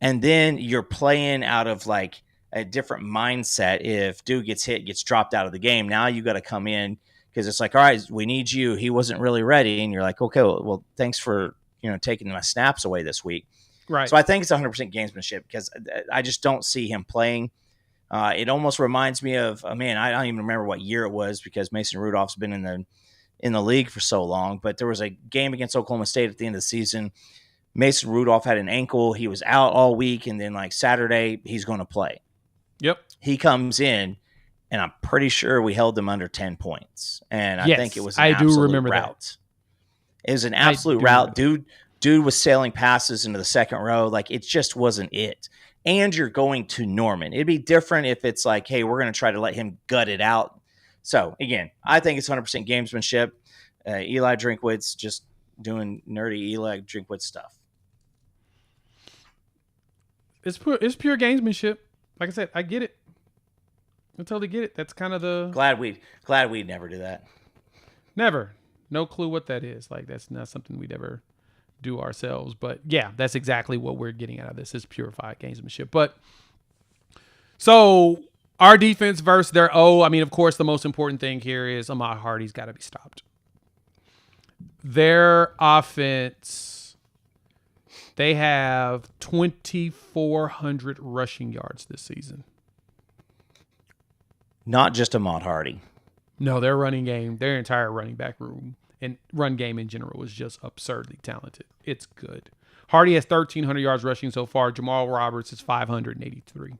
and then you're playing out of like a different mindset. If dude gets dropped out of the game, now you got to come in, because it's like, all right, we need you. He wasn't really ready, and you're like, okay, well thanks for taking my snaps away this week. Right. So I think it's 100% gamesmanship, because I just don't see him playing. It almost reminds me of I don't even remember what year it was, because Mason Rudolph's been in the league for so long, but there was a game against Oklahoma State at the end of the season. Mason Rudolph had an ankle. He was out all week, and then like Saturday, he's going to play. Yep. He comes in, and I'm pretty sure we held them under 10 points. And I think it was an I absolute do remember rout. It was an absolute rout. Dude was sailing passes into the second row. Like, it just wasn't it. And you're going to Norman. It'd be different if it's like, hey, we're going to try to let him gut it out. So, again, I think it's 100% gamesmanship. Eli Drinkwitz just doing nerdy Eli Drinkwitz stuff. It's pure gamesmanship. Like I said, I get it. I totally get it. That's kind of the... Glad we'd never do that. Never. No clue what that is. Like, that's not something we'd ever do ourselves. But, yeah, that's exactly what we're getting out of this, is purified gamesmanship. But, so... Our defense versus their I mean, of course, the most important thing here is Ahmad Hardy's got to be stopped. Their offense, they have 2,400 rushing yards this season. Not just Ahmad Hardy. No, their running game, their entire running back room and run game in general is just absurdly talented. It's good. Hardy has 1,300 yards rushing so far. Jamal Roberts is 583.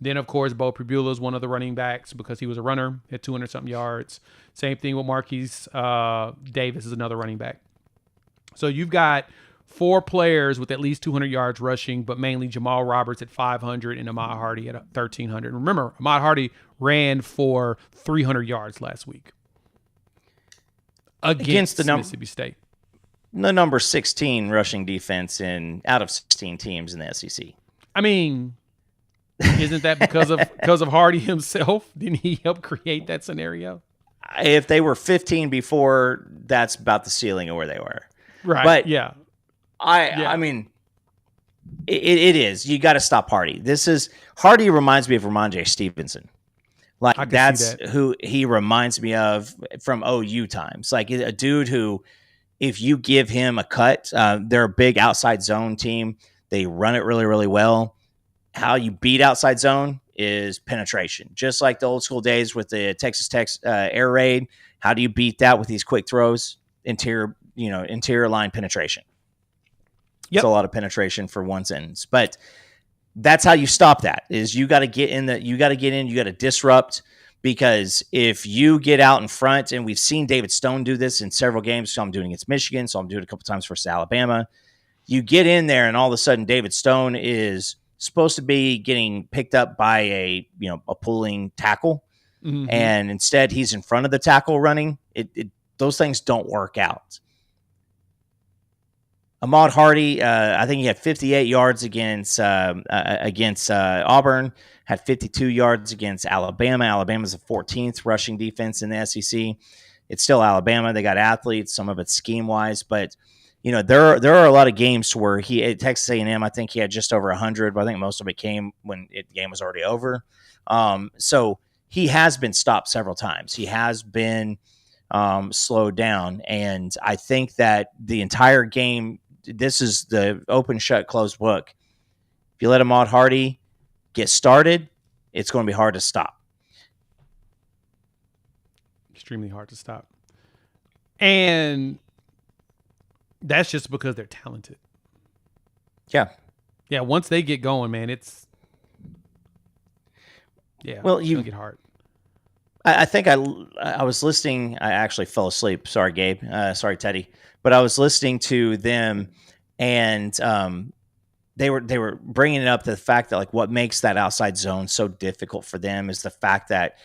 Then, of course, Bo Pribula is one of the running backs because he was a runner at 200-something yards. Same thing with Marquise Davis is another running back. So you've got 4 players with at least 200 yards rushing, but mainly Jamal Roberts at 500 and Ahmad Hardy at 1,300. Remember, Ahmad Hardy ran for 300 yards last week against the Mississippi State. The number 16 rushing defense out of 16 teams in the SEC. I mean, isn't that because of Hardy himself? Didn't he help create that scenario? If they were 15 before, that's about the ceiling of where they were. Right. But yeah. I mean, it is. You got to stop Hardy. Hardy reminds me of Ramondre Stevenson. Like that's who he reminds me of from OU times. Like a dude who, if you give him a cut, they're a big outside zone team. They run it really, really well. How you beat outside zone is penetration. Just like the old school days with the Texas Tech air raid. How do you beat that with these quick throws? Interior line penetration. Yep. It's a lot of penetration for one's ends. But that's how you stop that is you got to get in, you got to disrupt, because if you get out in front, and we've seen David Stone do this in several games. So I'm doing it against Michigan. So I'm doing it a couple times versus Alabama. You get in there and all of a sudden David Stone is supposed to be getting picked up by a pulling tackle. Mm-hmm. And instead he's in front of the tackle running. Those things don't work out. Ahmad Hardy, I think he had 58 yards against Auburn, had 52 yards against Alabama. Alabama's the 14th rushing defense in the SEC. It's still Alabama. They got athletes, some of it's scheme-wise, but there are a lot of games where at Texas A&M, I think he had just over 100, but I think most of it came when the game was already over. So he has been stopped several times. He has been slowed down, and I think that the entire game, this is the open, shut, closed book. If you let Ahmad Hardy get started, it's going to be hard to stop. Extremely hard to stop. And that's just because they're talented. Yeah. Yeah, once they get going, man, it's well, it's going to get hard. I think I was listening. I actually fell asleep. Sorry, Gabe. Sorry, Teddy. But I was listening to them, and they were bringing it up to the fact that like what makes that outside zone so difficult for them is the fact that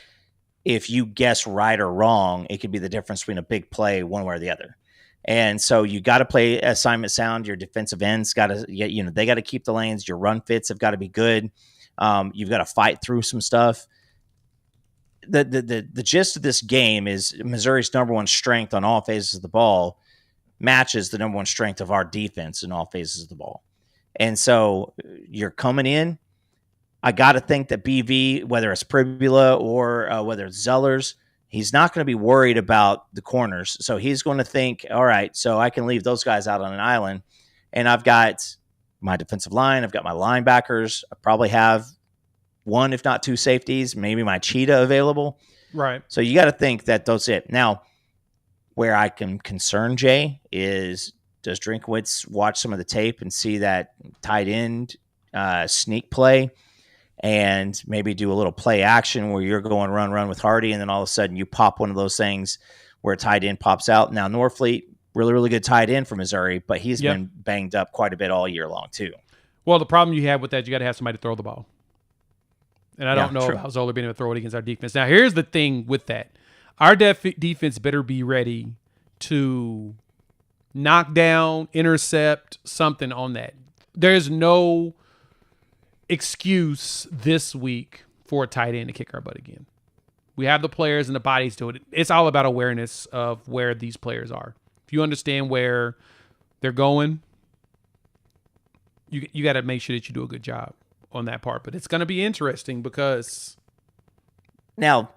if you guess right or wrong, it could be the difference between a big play one way or the other. And so you got to play assignment sound. Your defensive ends got to, they got to keep the lanes. Your run fits have got to be good. You've got to fight through some stuff. The gist of this game is Missouri's number one strength on all phases of the ball matches the number one strength of our defense in all phases of the ball. And so you're coming in. I got to think that BV, whether it's Pribula or whether it's Zellers, he's not going to be worried about the corners. So he's going to think, all right, so I can leave those guys out on an island. And I've got my defensive line. I've got my linebackers. I probably have one, if not two safeties, maybe my cheetah available. Right. So you got to think that that's it. Now, where I can concern Jay is, does Drinkwitz watch some of the tape and see that tight end sneak play and maybe do a little play action where you're going run with Hardy, and then all of a sudden you pop one of those things where a tight end pops out. Now, Norfleet, really, really good tight end for Missouri, but he's been banged up quite a bit all year long too. Well, the problem you have with that, you got to have somebody to throw the ball. And I don't know about Zola being able to throw it against our defense. Now, here's the thing with that. Our defense better be ready to knock down, intercept, something on that. There's no excuse this week for a tight end to kick our butt again. We have the players and the bodies to it. It's all about awareness of where these players are. If you understand where they're going, you got to make sure that you do a good job on that part. But it's going to be interesting because now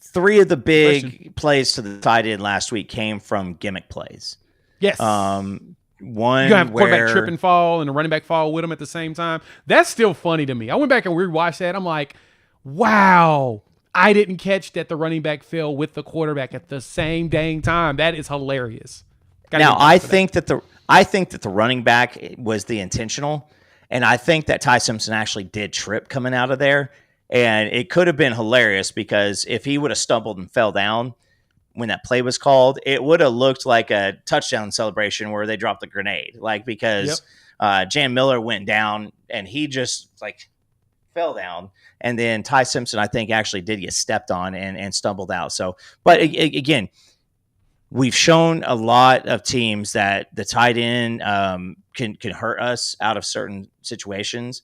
3 of the big plays to the tight end last week came from gimmick plays. Yes. One you have a quarterback trip and fall and a running back fall with them at the same time. That's still funny to me. I went back and rewatched that. I'm like, wow, I didn't catch that the running back fell with the quarterback at the same dang time. That is hilarious. Now, I think that the running back was the intentional, and I think that Ty Simpson actually did trip coming out of there. And it could have been hilarious because if he would have stumbled and fell down when that play was called, it would have looked like a touchdown celebration where they dropped a grenade. Like, because Jan Miller went down and he just like fell down. And then Ty Simpson, I think, actually did get stepped on and stumbled out. So, but again, we've shown a lot of teams that the tight end can hurt us out of certain situations.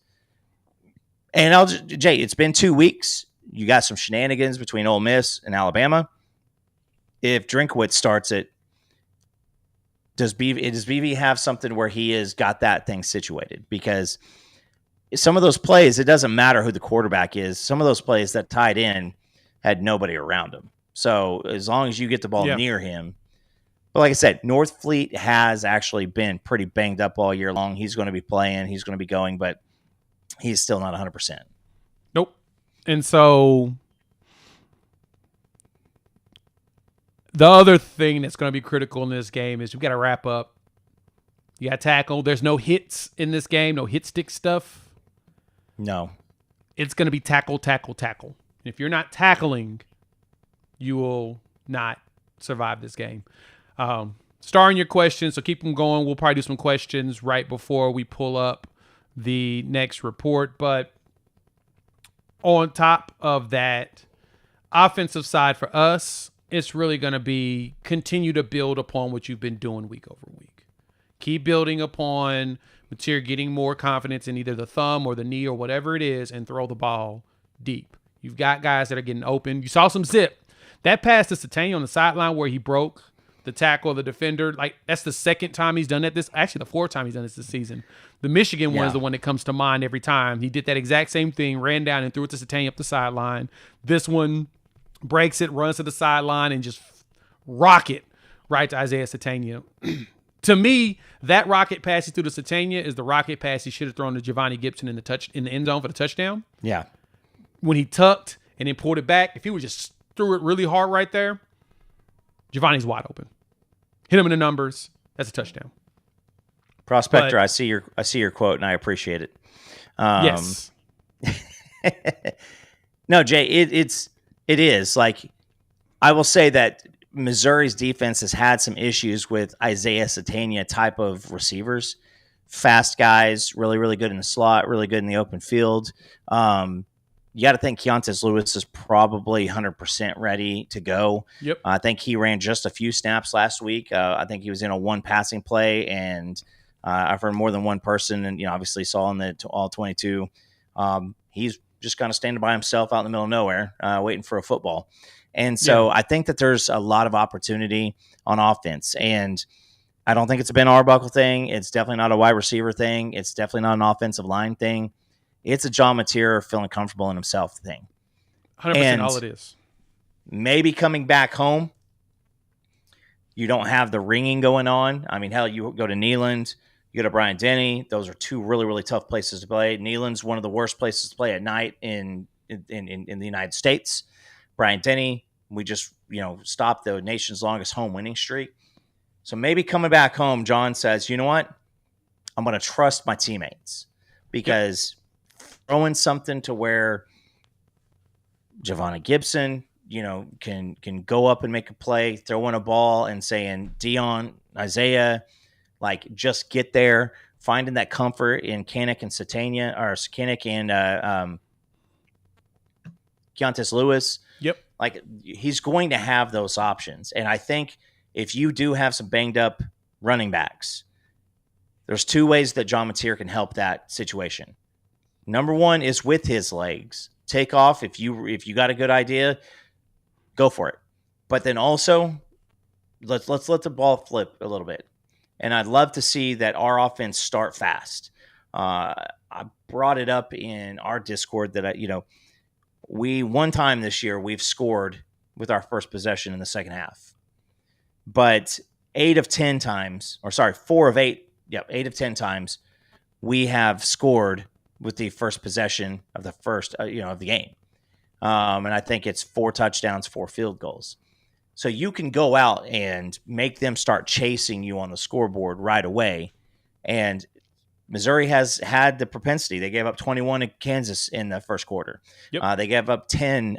And Jay, it's been 2 weeks. You got some shenanigans between Ole Miss and Alabama. If Drinkwitz starts it, does BV have something where he has got that thing situated? Because some of those plays, it doesn't matter who the quarterback is. Some of those plays that tied in had nobody around him. So as long as you get the ball near him. But like I said, North Fleet has actually been pretty banged up all year long. He's going to be playing. He's going to be going, but he's still not 100%. Nope. And so the other thing that's going to be critical in this game is we've got to wrap up. You got to tackle. There's no hits in this game, no hit stick stuff. No. It's going to be tackle, tackle, tackle. If you're not tackling, you will not survive this game. Starring your questions, so keep them going. We'll probably do some questions right before we pull up the next report. But on top of that, offensive side for us, it's really going to be continue to build upon what you've been doing week over week. Keep building upon Mateer getting more confidence in either the thumb or the knee or whatever it is and throw the ball deep. You've got guys that are getting open. You saw some zip. That pass to Satania on the sideline where he broke the tackle of the defender, like that's the second time he's done that. Actually the fourth time he's done this season. The Michigan one is the one that comes to mind every time. He did that exact same thing, ran down and threw it to Satania up the sideline. This one breaks it, runs to the sideline, and just rocket right to Isaiah Satania. To me, that rocket pass he threw to Satania is the rocket pass he should have thrown to Giovanni Gibson in the end zone for the touchdown. Yeah. When he tucked and then pulled it back, if he would just threw it really hard right there, Giovanni's wide open. Hit him in the numbers. That's a touchdown. Prospector, I see your quote and I appreciate it. Yes. No, Jay, it is like, I will say that Missouri's defense has had some issues with Isaiah Satania type of receivers, fast guys, really, really good in the slot, really good in the open field. You got to think Keontae Lewis is probably 100% ready to go. Yep. I think he ran just a few snaps last week. I think he was in a one passing play, and I've heard more than one person, and obviously saw in the all 22. He's just kind of standing by himself out in the middle of nowhere, waiting for a football. And so I think that there's a lot of opportunity on offense, and I don't think it's a Ben Arbuckle thing. It's definitely not a wide receiver thing. It's definitely not an offensive line thing. It's a John Mateer feeling comfortable in himself thing. 100% all it is. Maybe coming back home, you don't have the ringing going on. I mean, hell, you go to Neyland, you go to Bryant-Denny. Those are two really, really tough places to play. Neyland's one of the worst places to play at night in the United States. Bryant-Denny, we just stopped the nation's longest home winning streak. So maybe coming back home, John says, you know what? I'm going to trust my teammates because throwing something to where Giovanni Gibson, can go up and make a play, throwing a ball and saying, Dion, Isaiah, like just get there, finding that comfort in Kanik and Satania, or Kanik and Keontae Lewis. Yep. Like he's going to have those options. And I think if you do have some banged up running backs, there's two ways that John Mateer can help that situation. Number one is with his legs. Take off if you got a good idea, go for it. But then also, let's let the ball flip a little bit. And I'd love to see that our offense start fast. I brought it up in our Discord that we one time this year we've scored with our first possession in the second half, but 4 of 10 times we have scored with the first possession of the first, of the game. And I think it's 4 touchdowns, 4 field goals. So you can go out and make them start chasing you on the scoreboard right away. And Missouri has had the propensity. They gave up 21 to Kansas in the first quarter. Yep. They gave up 10.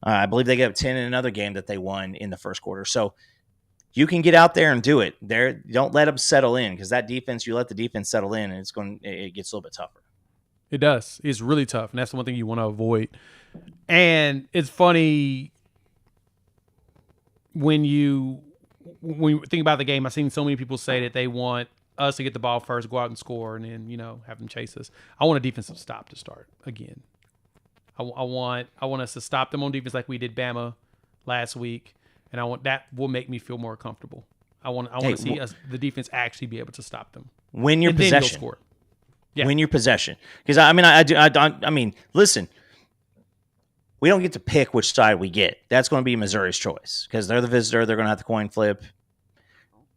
I believe they gave up 10 in another game that they won in the first quarter. So you can get out there and do it. Don't let them settle in, because that defense, you let the defense settle in, and it gets a little bit tougher. It does. It's really tough, and that's the one thing you want to avoid. And it's funny when you think about the game. I've seen so many people say that they want us to get the ball first, go out and score, and then have them chase us. I want a defensive stop to start again. I want us to stop them on defense like we did Bama last week, and that will make me feel more comfortable. I want to see the defense actually be able to stop them. Win your possession. Score. Yeah. Win your possession. Because I mean, listen, we don't get to pick which side we get. That's going to be Missouri's choice, because they're the visitor. They're going to have the coin flip.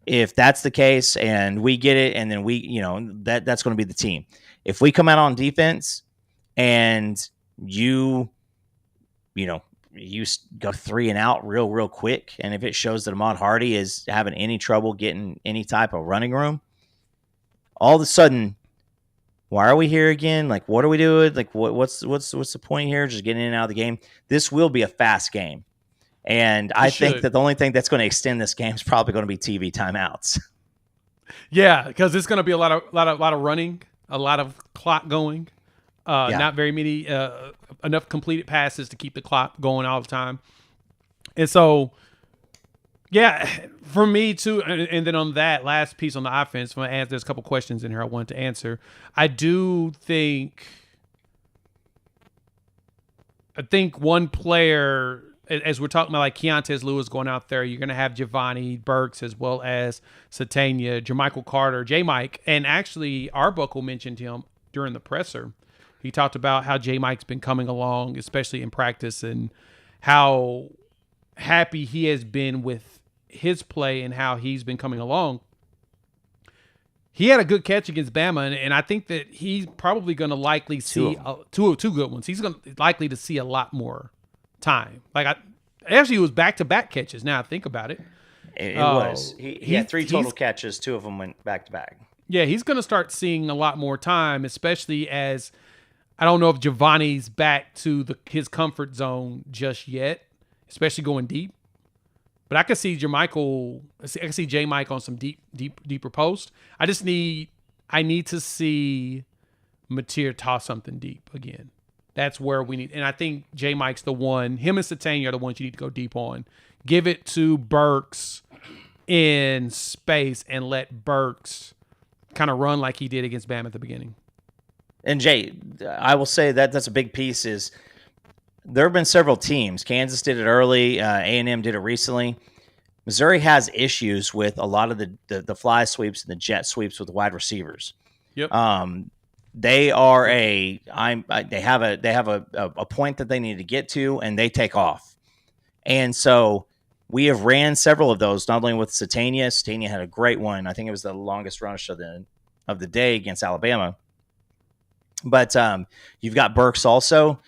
If that's the case and we get it, and then that's going to be the team. If we come out on defense and you go 3 and out real quick, and if it shows that Ahmad Hardy is having any trouble getting any type of running room, all of a sudden, why are we here again? Like, what are we doing? Like, what's the point here? Just getting in and out of the game. This will be a fast game, and I think that the only thing that's going to extend this game is probably going to be TV timeouts. Yeah, because it's going to be a lot of running, a lot of clock going. Not very many enough completed passes to keep the clock going all the time. And so, yeah, for me too. And then on that last piece on the offense, there's a couple questions in here I wanted to answer. I think one player, as we're talking about, like Keontae Lewis going out there, you're going to have Giovanni Burks as well as Satania, Jermichael Carter, J-Mike. And actually, Arbuckle mentioned him during the presser. He talked about how J-Mike's been coming along, especially in practice, and how happy he has been with his play and how he's been coming along. He had a good catch against Bama, and I think that he's probably going to likely see two good ones. He's likely to see a lot more time. Actually, it was back-to-back catches. Now I think about it. It was. He had 3 total catches. 2 of them went back-to-back. Yeah, he's going to start seeing a lot more time, especially as I don't know if Giovanni's back to his comfort zone just yet, especially going deep. But I can see J-Mike on some deeper post. I need to see Mateer toss something deep again. That's where we need, and I think J-Mike's the one. Him and Satania are the ones you need to go deep on. Give it to Burks in space and let Burks kind of run like he did against Bama at the beginning. And Jay, I will say that that's a big piece. Is there have been several teams. Kansas did it early. A&M did it recently. Missouri has issues with a lot of the fly sweeps and the jet sweeps with the wide receivers. Yep. They are they have a point that they need to get to, and they take off. And so we have ran several of those, not only with Satania. Satania had a great one. I think it was the longest rush of the day against Alabama. But you've got Burks also.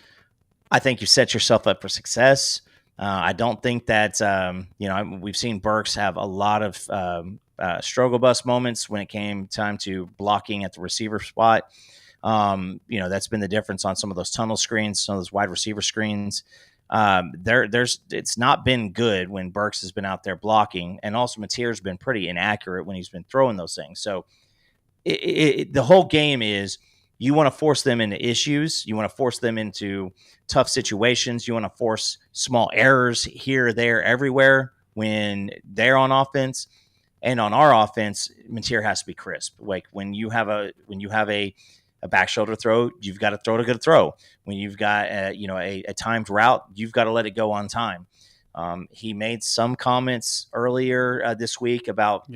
I think you set yourself up for success. I don't think that we've seen Burks have a lot of struggle bus moments when it came time to blocking at the receiver spot. That's been the difference on some of those tunnel screens, some of those wide receiver screens. It's not been good when Burks has been out there blocking, and also Mateer's been pretty inaccurate when he's been throwing those things. So the whole game is, you want to force them into issues. You want to force them into tough situations. You want to force small errors here, there, everywhere when they're on offense. And on our offense, Mateer has to be crisp. Like when you have a back shoulder throw, you've got to throw to get a throw. When you've got a timed route, you've got to let it go on time. He made some comments earlier this week about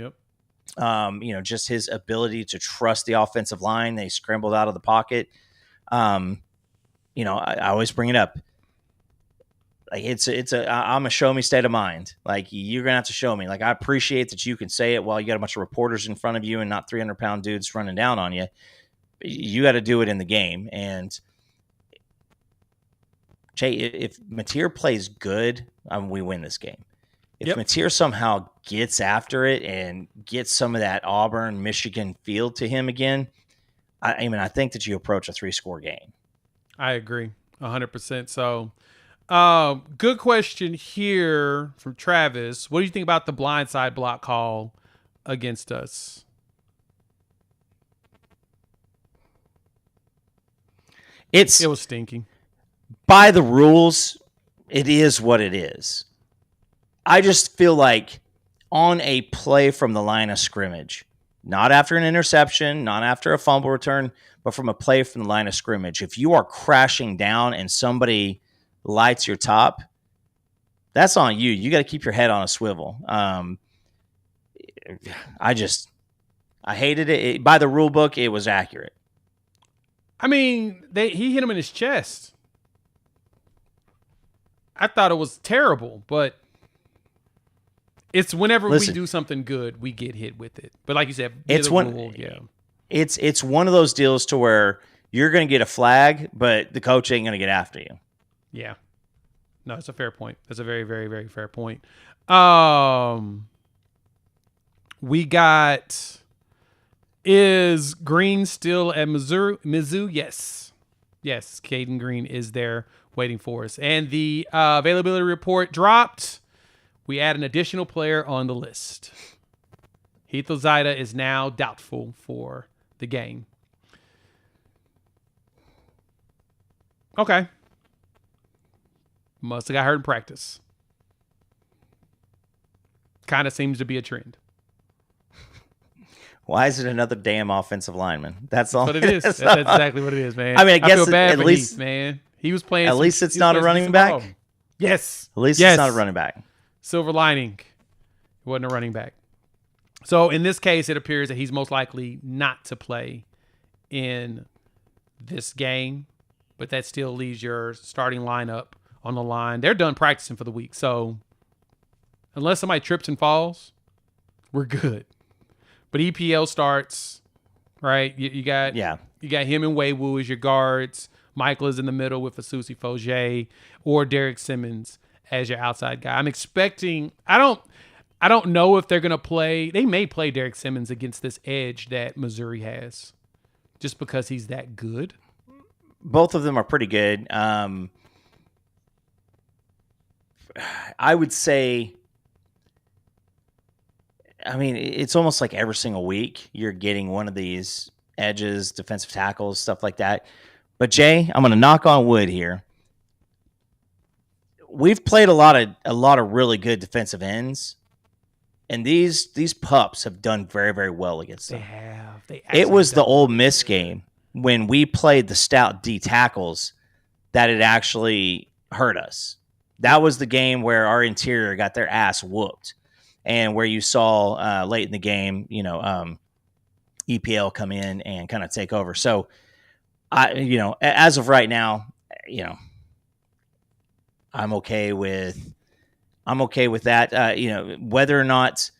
just his ability to trust the offensive line. They scrambled out of the pocket. I always bring it up. Like I'm a show me state of mind. Like, you're going to have to show me. Like, I appreciate that you can say it while you got a bunch of reporters in front of you and not 300-pound dudes running down on you. You got to do it in the game. And Jay, if Mateer plays good, we win this game. If Mateer somehow gets after it and gets some of that Auburn, Michigan feel to him again, I think that you approach a 3-score game. I agree 100%. So, good question here from Travis. What do you think about the blindside block call against us? It was stinking. By the rules, it is what it is. I just feel like on a play from the line of scrimmage, not after an interception, not after a fumble return, but from a play from the line of scrimmage, if you are crashing down and somebody lights your top, that's on you. You got to keep your head on a swivel. I hated it. By the rule book, it was accurate. I mean, he hit him in his chest. I thought it was terrible, but it's whenever we do something good, we get hit with it. But like you said, it's one of those deals to where you're going to get a flag, but the coach ain't going to get after you. Yeah. No, it's a fair point. That's a very, very, very fair point. We got, is Green still at Mizzou? Yes. Yes, Caden Green is there waiting for us. And the availability report dropped. We add an additional player on the list. Heath Ozida is now doubtful for the game. Okay. Must have got hurt in practice. Kind of seems to be a trend. Why is it another damn offensive lineman? That's all. But it is. That's exactly what it is, man. I mean, I guess feel bad at for least Heath, man. He was playing. At least it's not a running back. Yes. At least it's not a running back. Silver lining. It wasn't a running back. So in this case, it appears that he's most likely not to play in this game, but that still leaves your starting lineup on the line. They're done practicing for the week. So unless somebody trips and falls, we're good. But EPL starts, right? You got him and Waywu as your guards. Michael is in the middle with Asusi Fogier or Derek Simmons as your outside guy. I'm expecting, I don't know if they're going to play. They may play Derek Simmons against this edge that Missouri has just because he's that good. Both of them are pretty good. I would say, I mean, it's almost like every single week you're getting one of these edges, defensive tackles, stuff like that. But Jay, I'm going to knock on wood here. We've played a lot of really good defensive ends, and these pups have done very, very well against them. It was the Ole Miss game when we played the stout D tackles that it actually hurt us. That was the game where our interior got their ass whooped, and where you saw late in the game, EPL come in and kind of take over. So, as of right now, I'm okay with that. Whether or not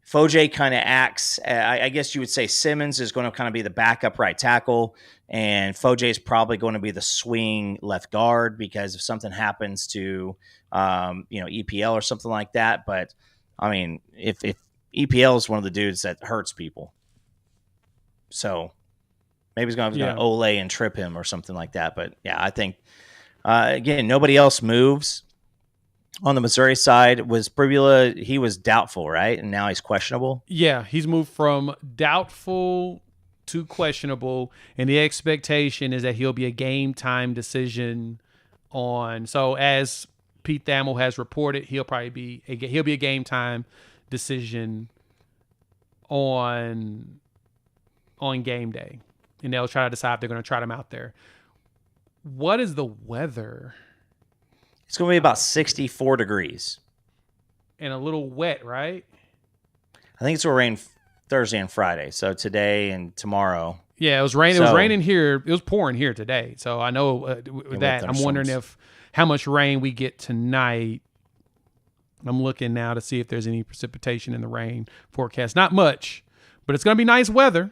Fogier kind of acts, I guess you would say Simmons is going to kind of be the backup right tackle, and Fogier is probably going to be the swing left guard because if something happens to EPL or something like that. But I mean, if EPL is one of the dudes that hurts people, so maybe he's going to Ole and trip him or something like that. But yeah, I think. Again, nobody else moves. On the Missouri side, was Pribula, he was doubtful, right? And now he's questionable? Yeah, he's moved from doubtful to questionable, and the expectation is that he'll be a game-time decision on. So as Pete Thamel has reported, he'll be a game-time decision on game day, and they'll try to decide if they're going to trot him out there. What is the weather? It's going to be about 64 degrees. And a little wet, right? I think it's going to rain Thursday and Friday. So today and tomorrow. Yeah, it was raining. It was raining here. It was pouring here today. So I know that. I'm wondering how much rain we get tonight. I'm looking now to see if there's any precipitation in the rain forecast. Not much, but it's going to be nice weather.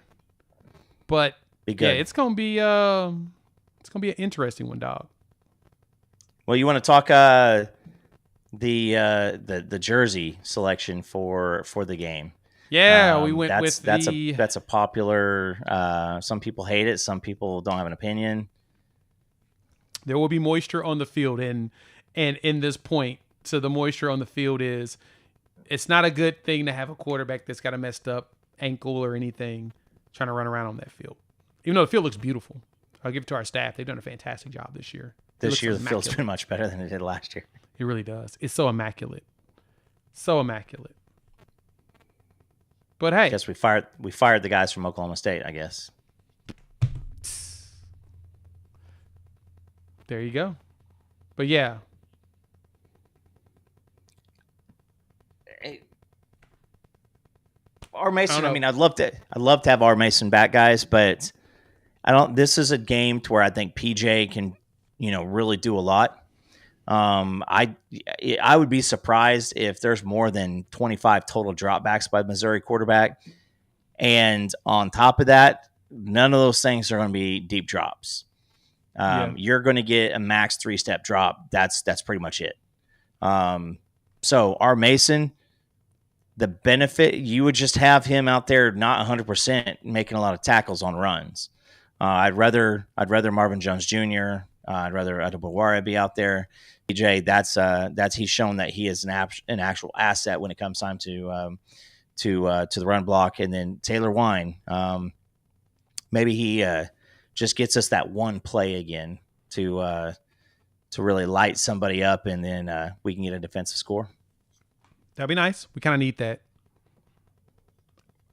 But yeah, it's going to be an interesting one, dog. Well, you want to talk the jersey selection for the game. Yeah, we went that's a popular. Some people hate it. Some people don't have an opinion. There will be moisture on the field, and in this point, so the moisture on the field is, it's not a good thing to have a quarterback that's got a messed up ankle or anything trying to run around on that field. Even though the field looks beautiful, I'll give it to our staff. They've done a fantastic job this year. This year, the field's been much better than it did last year. It really does. It's so immaculate, so immaculate. But hey, I guess we fired the guys from Oklahoma State, I guess. There you go. But yeah. R. Mason, I mean, I'd love to have R. Mason back, guys, but this is a game to where I think PJ can, really do a lot. I would be surprised if there's more than 25 total dropbacks by the Missouri quarterback. And on top of that, none of those things are going to be deep drops. You're going to get a max 3-step drop. That's pretty much it. So R. Mason, the benefit, you would just have him out there not 100% making a lot of tackles on runs. I'd rather Marvin Jones Jr. I'd rather Adebawara be out there. PJ, that's he's shown that he is an actual asset when it comes time to the run block. And then Taylor Wine, maybe he just gets us that one play again to really light somebody up, and then we can get a defensive score. That'd be nice. We kind of need that.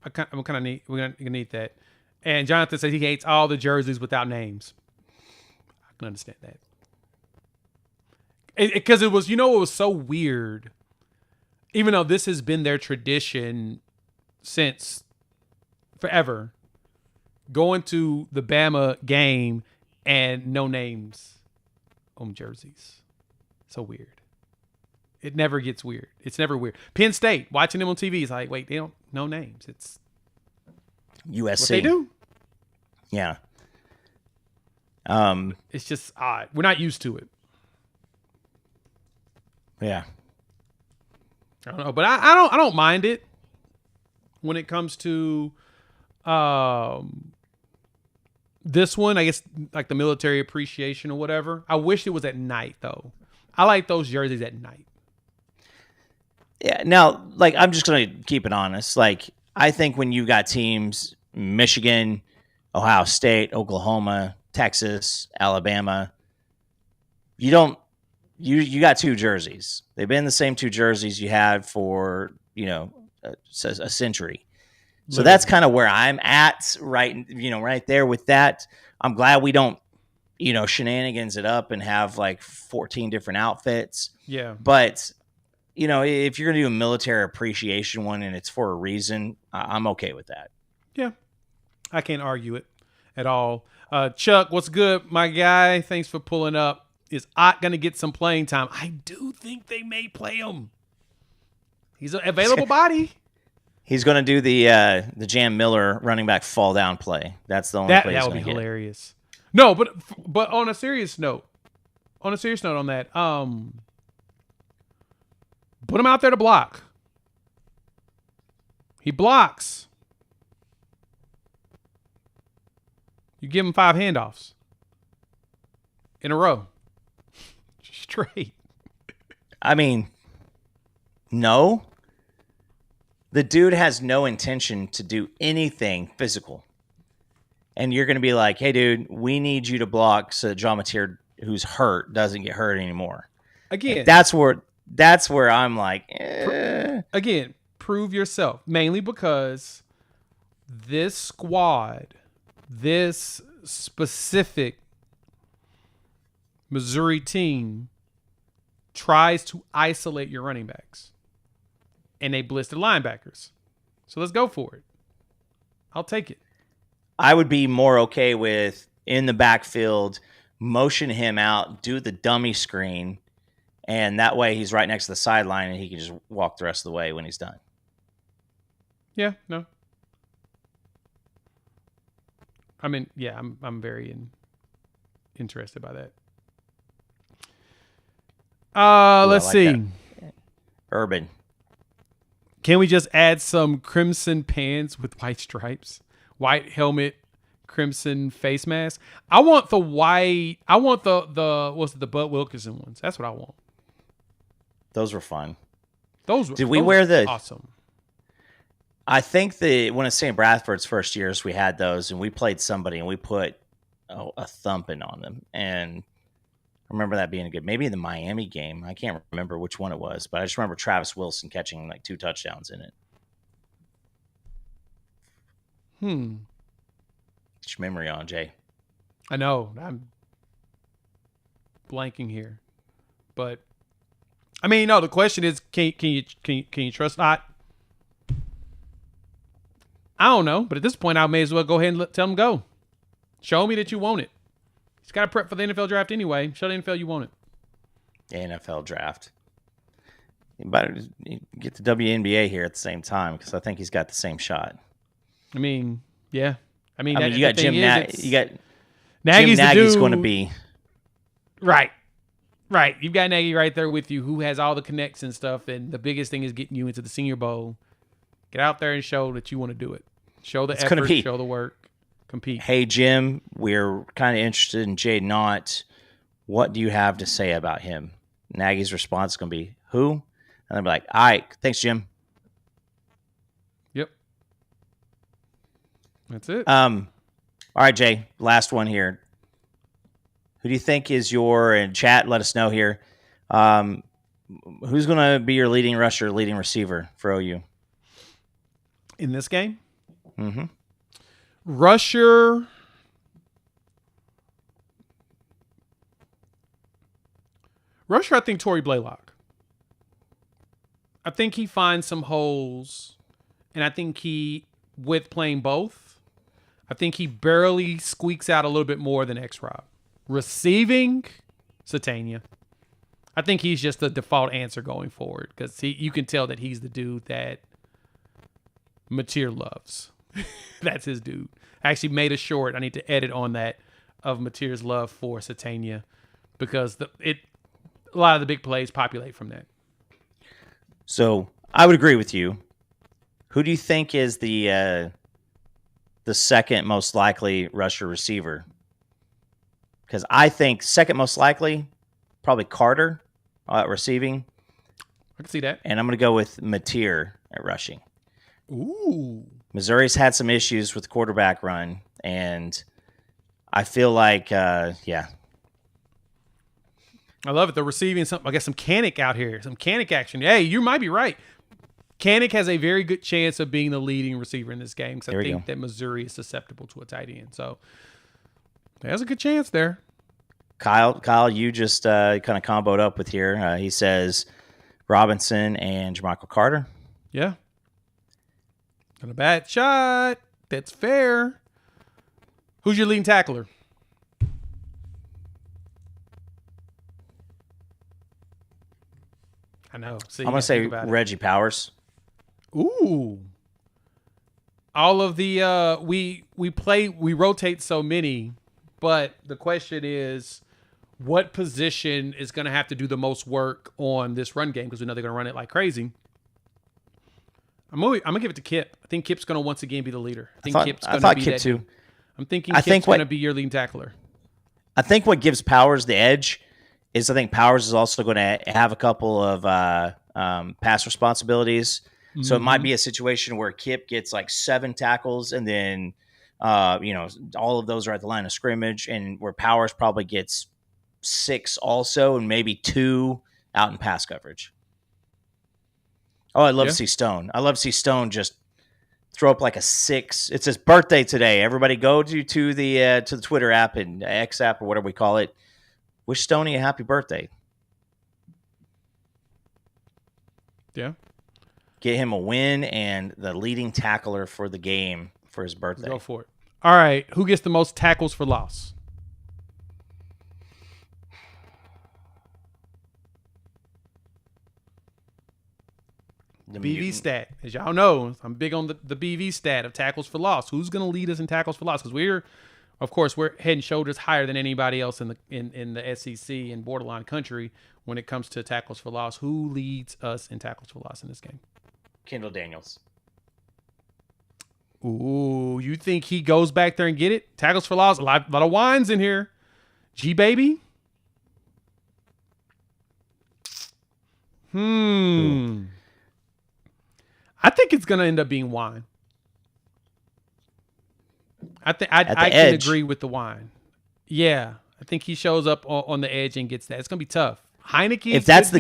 We're gonna need that. And Jonathan says he hates all the jerseys without names. I can understand that. Because it was, it was so weird. Even though this has been their tradition since forever, going to the Bama game and no names on jerseys. So weird. It never gets weird. It's never weird. Penn State, watching them on TV, is like, wait, they don't know names. It's USC. what they do. Yeah. It's just odd. We're not used to it. Yeah. I don't know, but I don't mind it when it comes to this one. I guess like the military appreciation or whatever. I wish it was at night though. I like those jerseys at night. Yeah. Now, like, I'm just gonna keep it honest. Like, I think when you got teams, Michigan, Ohio State, Oklahoma, Texas, Alabama, you got two jerseys. They've been the same two jerseys you had for, a century. So that's kind of where I'm at right there with that. I'm glad we don't, shenanigans it up and have like 14 different outfits. Yeah. But, if you're going to do a military appreciation one and it's for a reason, I'm okay with that. Yeah. I can't argue it at all. Chuck, what's good, my guy? Thanks for pulling up. Is Ott going to get some playing time? I do think they may play him. He's an available body. He's going to do the Jam Miller running back fall down play. That's the only play he's going to get. That would be hilarious. No, but on a serious note, on that, put him out there to block. He blocks. You give him 5 handoffs in a row. Straight. I mean, no. The dude has no intention to do anything physical. And you're going to be like, hey, dude, we need you to block so that John Mateer, who's hurt, doesn't get hurt anymore. Again. That's where I'm like, Again, prove yourself. Mainly because this squad, this specific Missouri team tries to isolate your running backs. And they blitz the linebackers. So let's go for it. I'll take it. I would be more okay with in the backfield, motion him out, do the dummy screen, and that way he's right next to the sideline and he can just walk the rest of the way when he's done. Yeah, no. I mean, yeah, I'm very interested by that. Let's see. Urban. Can we just add some crimson pants with white stripes, white helmet, crimson face mask? I want the white. I want the what's it, the Bud Wilkinson ones. That's what I want. Those were fun. Did we wear the awesome? I think when it's St. Bradford's first years, we had those, and we played somebody, and we put a thumping on them, and I remember that being good. Maybe in the Miami game, I can't remember which one it was, but I just remember Travis Wilson catching like 2 touchdowns in it. Get your memory on, Jay. I know I'm blanking here, but I mean, no. The question is, can you trust? I don't know, but at this point, I may as well go ahead and tell them go. Show me that you want it. He's got to prep for the NFL draft anyway. Show the NFL you want it. The NFL draft. You better get the WNBA here at the same time because I think he's got the same shot. I mean, yeah. You got Jim Nagy's going to be right. You've got Nagy right there with you, who has all the connects and stuff. And the biggest thing is getting you into the Senior Bowl. Get out there and show that you want to do it. Show the effort. Show the work. Compete. Hey, Jim, we're kind of interested in Jay Knott. What do you have to say about him? Nagy's response is going to be, who? And they'll be like, all right, thanks, Jim. Yep. That's it. All right, Jay, last one here. Who do you think is in chat, let us know here. Who's going to be your leading rusher, leading receiver for OU? In this game? Mm-hmm. Rusher, I think Torrey Blaylock. I think he finds some holes, and I think with playing both, I think he barely squeaks out a little bit more than X-Rob. Receiving, Satania. I think he's just the default answer going forward because you can tell that he's the dude that Mateer loves. That's his dude. I actually made a short. I need to edit on that of Mateer's love for Satania because a lot of the big plays populate from that. So I would agree with you. Who do you think is the second most likely rusher receiver? Because I think second most likely, probably Carter at receiving. I can see that. And I'm going to go with Mateer at rushing. Ooh. Missouri's had some issues with the quarterback run, and I feel like, yeah. I love it. They're receiving some Kanik out here, some Kanik action. Hey, you might be right. Kanik has a very good chance of being the leading receiver in this game because I think that Missouri is susceptible to a tight end. So there's a good chance there. Kyle, you just kind of comboed up with here. He says Robinson and Jermichael Carter. Yeah. Not a bad shot. That's fair. Who's your leading tackler? I know. See, I'm going to say Reggie Powers. Ooh. All of the we rotate so many, but the question is what position is going to have to do the most work on this run game because we know they're going to run it like crazy. I'm gonna give it to Kip. I think Kip's gonna once again be the leader. I think Kip's gonna be Kip too. Dude. I'm thinking Kip's gonna be your leading tackler. I think what gives Powers the edge is I think Powers is also going to have a couple of pass responsibilities. Mm-hmm. So it might be a situation where Kip gets like 7 tackles and then all of those are at the line of scrimmage, and where Powers probably gets 6 also, and maybe 2 out in pass coverage. Oh, I'd love to see Stone. I love to see Stone just throw up like a 6. It's his birthday today. Everybody go to the Twitter app and X app or whatever we call it. Wish Stoney a happy birthday. Yeah. Get him a win and the leading tackler for the game for his birthday. Go for it. All right. Who gets the most tackles for loss? The BV stat. As y'all know, I'm big on the BV stat of tackles for loss. Who's going to lead us in tackles for loss? Because Of course, we're head and shoulders higher than anybody else in the SEC and borderline country when it comes to tackles for loss. Who leads us in tackles for loss in this game? Kendall Daniels. Ooh, you think he goes back there and get it? Tackles for loss. A lot of wines in here. G baby. I think it's gonna end up being wine. I can agree with the wine. Yeah, I think he shows up on the edge and gets that. It's gonna be tough. Heineke, if that's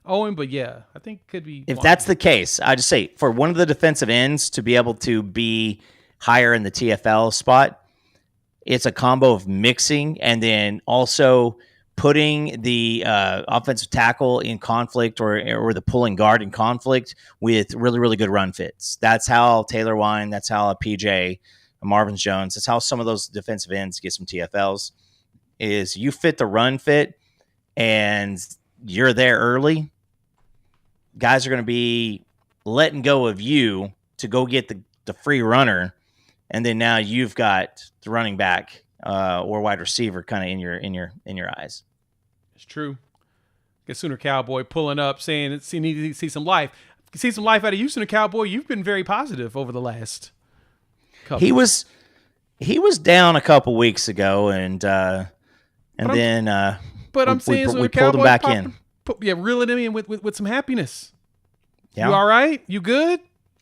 Owen, but yeah, I think it could be. If that's the case, I just say for one of the defensive ends to be able to be higher in the TFL spot, it's a combo of mixing and then also putting the offensive tackle in conflict or the pulling guard in conflict with really, really good run fits. That's how Taylor Wine, that's how a PJ, a Marvin Jones, that's how some of those defensive ends get some TFLs, is you fit the run fit and you're there early. Guys are going to be letting go of you to go get the free runner, and then now you've got the running back or wide receiver kind of in your eyes. It's true. Get Sooner Cowboy pulling up saying he needs to see some life. See some life out of you, Sooner Cowboy. You've been very positive over the last couple. He was down a couple weeks ago, and then I'm saying we pulled him back in. Reeling him in with some happiness. Yeah. You all right? You good?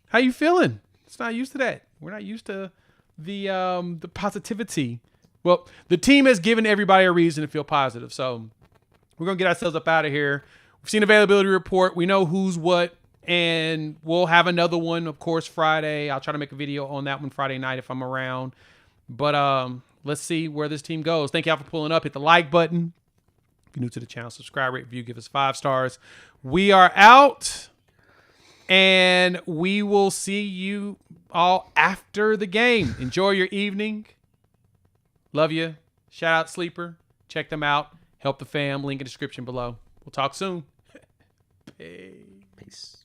How you feeling? It's not used to that. We're not used to the positivity. Well, the team has given everybody a reason to feel positive, so we're gonna get ourselves up out of here. We've seen availability report. We know who's what, and we'll have another one, of course, Friday. I'll try to make a video on that one Friday night if I'm around. But let's see where this team goes. Thank y'all for pulling up. Hit the like button. If you're new to the channel, subscribe, rate, review, give us 5 stars. We are out, and we will see you all after the game. Enjoy your evening. Love you. Shout out Sleeper. Check them out. Help the fam. Link in the description below. We'll talk soon. Peace.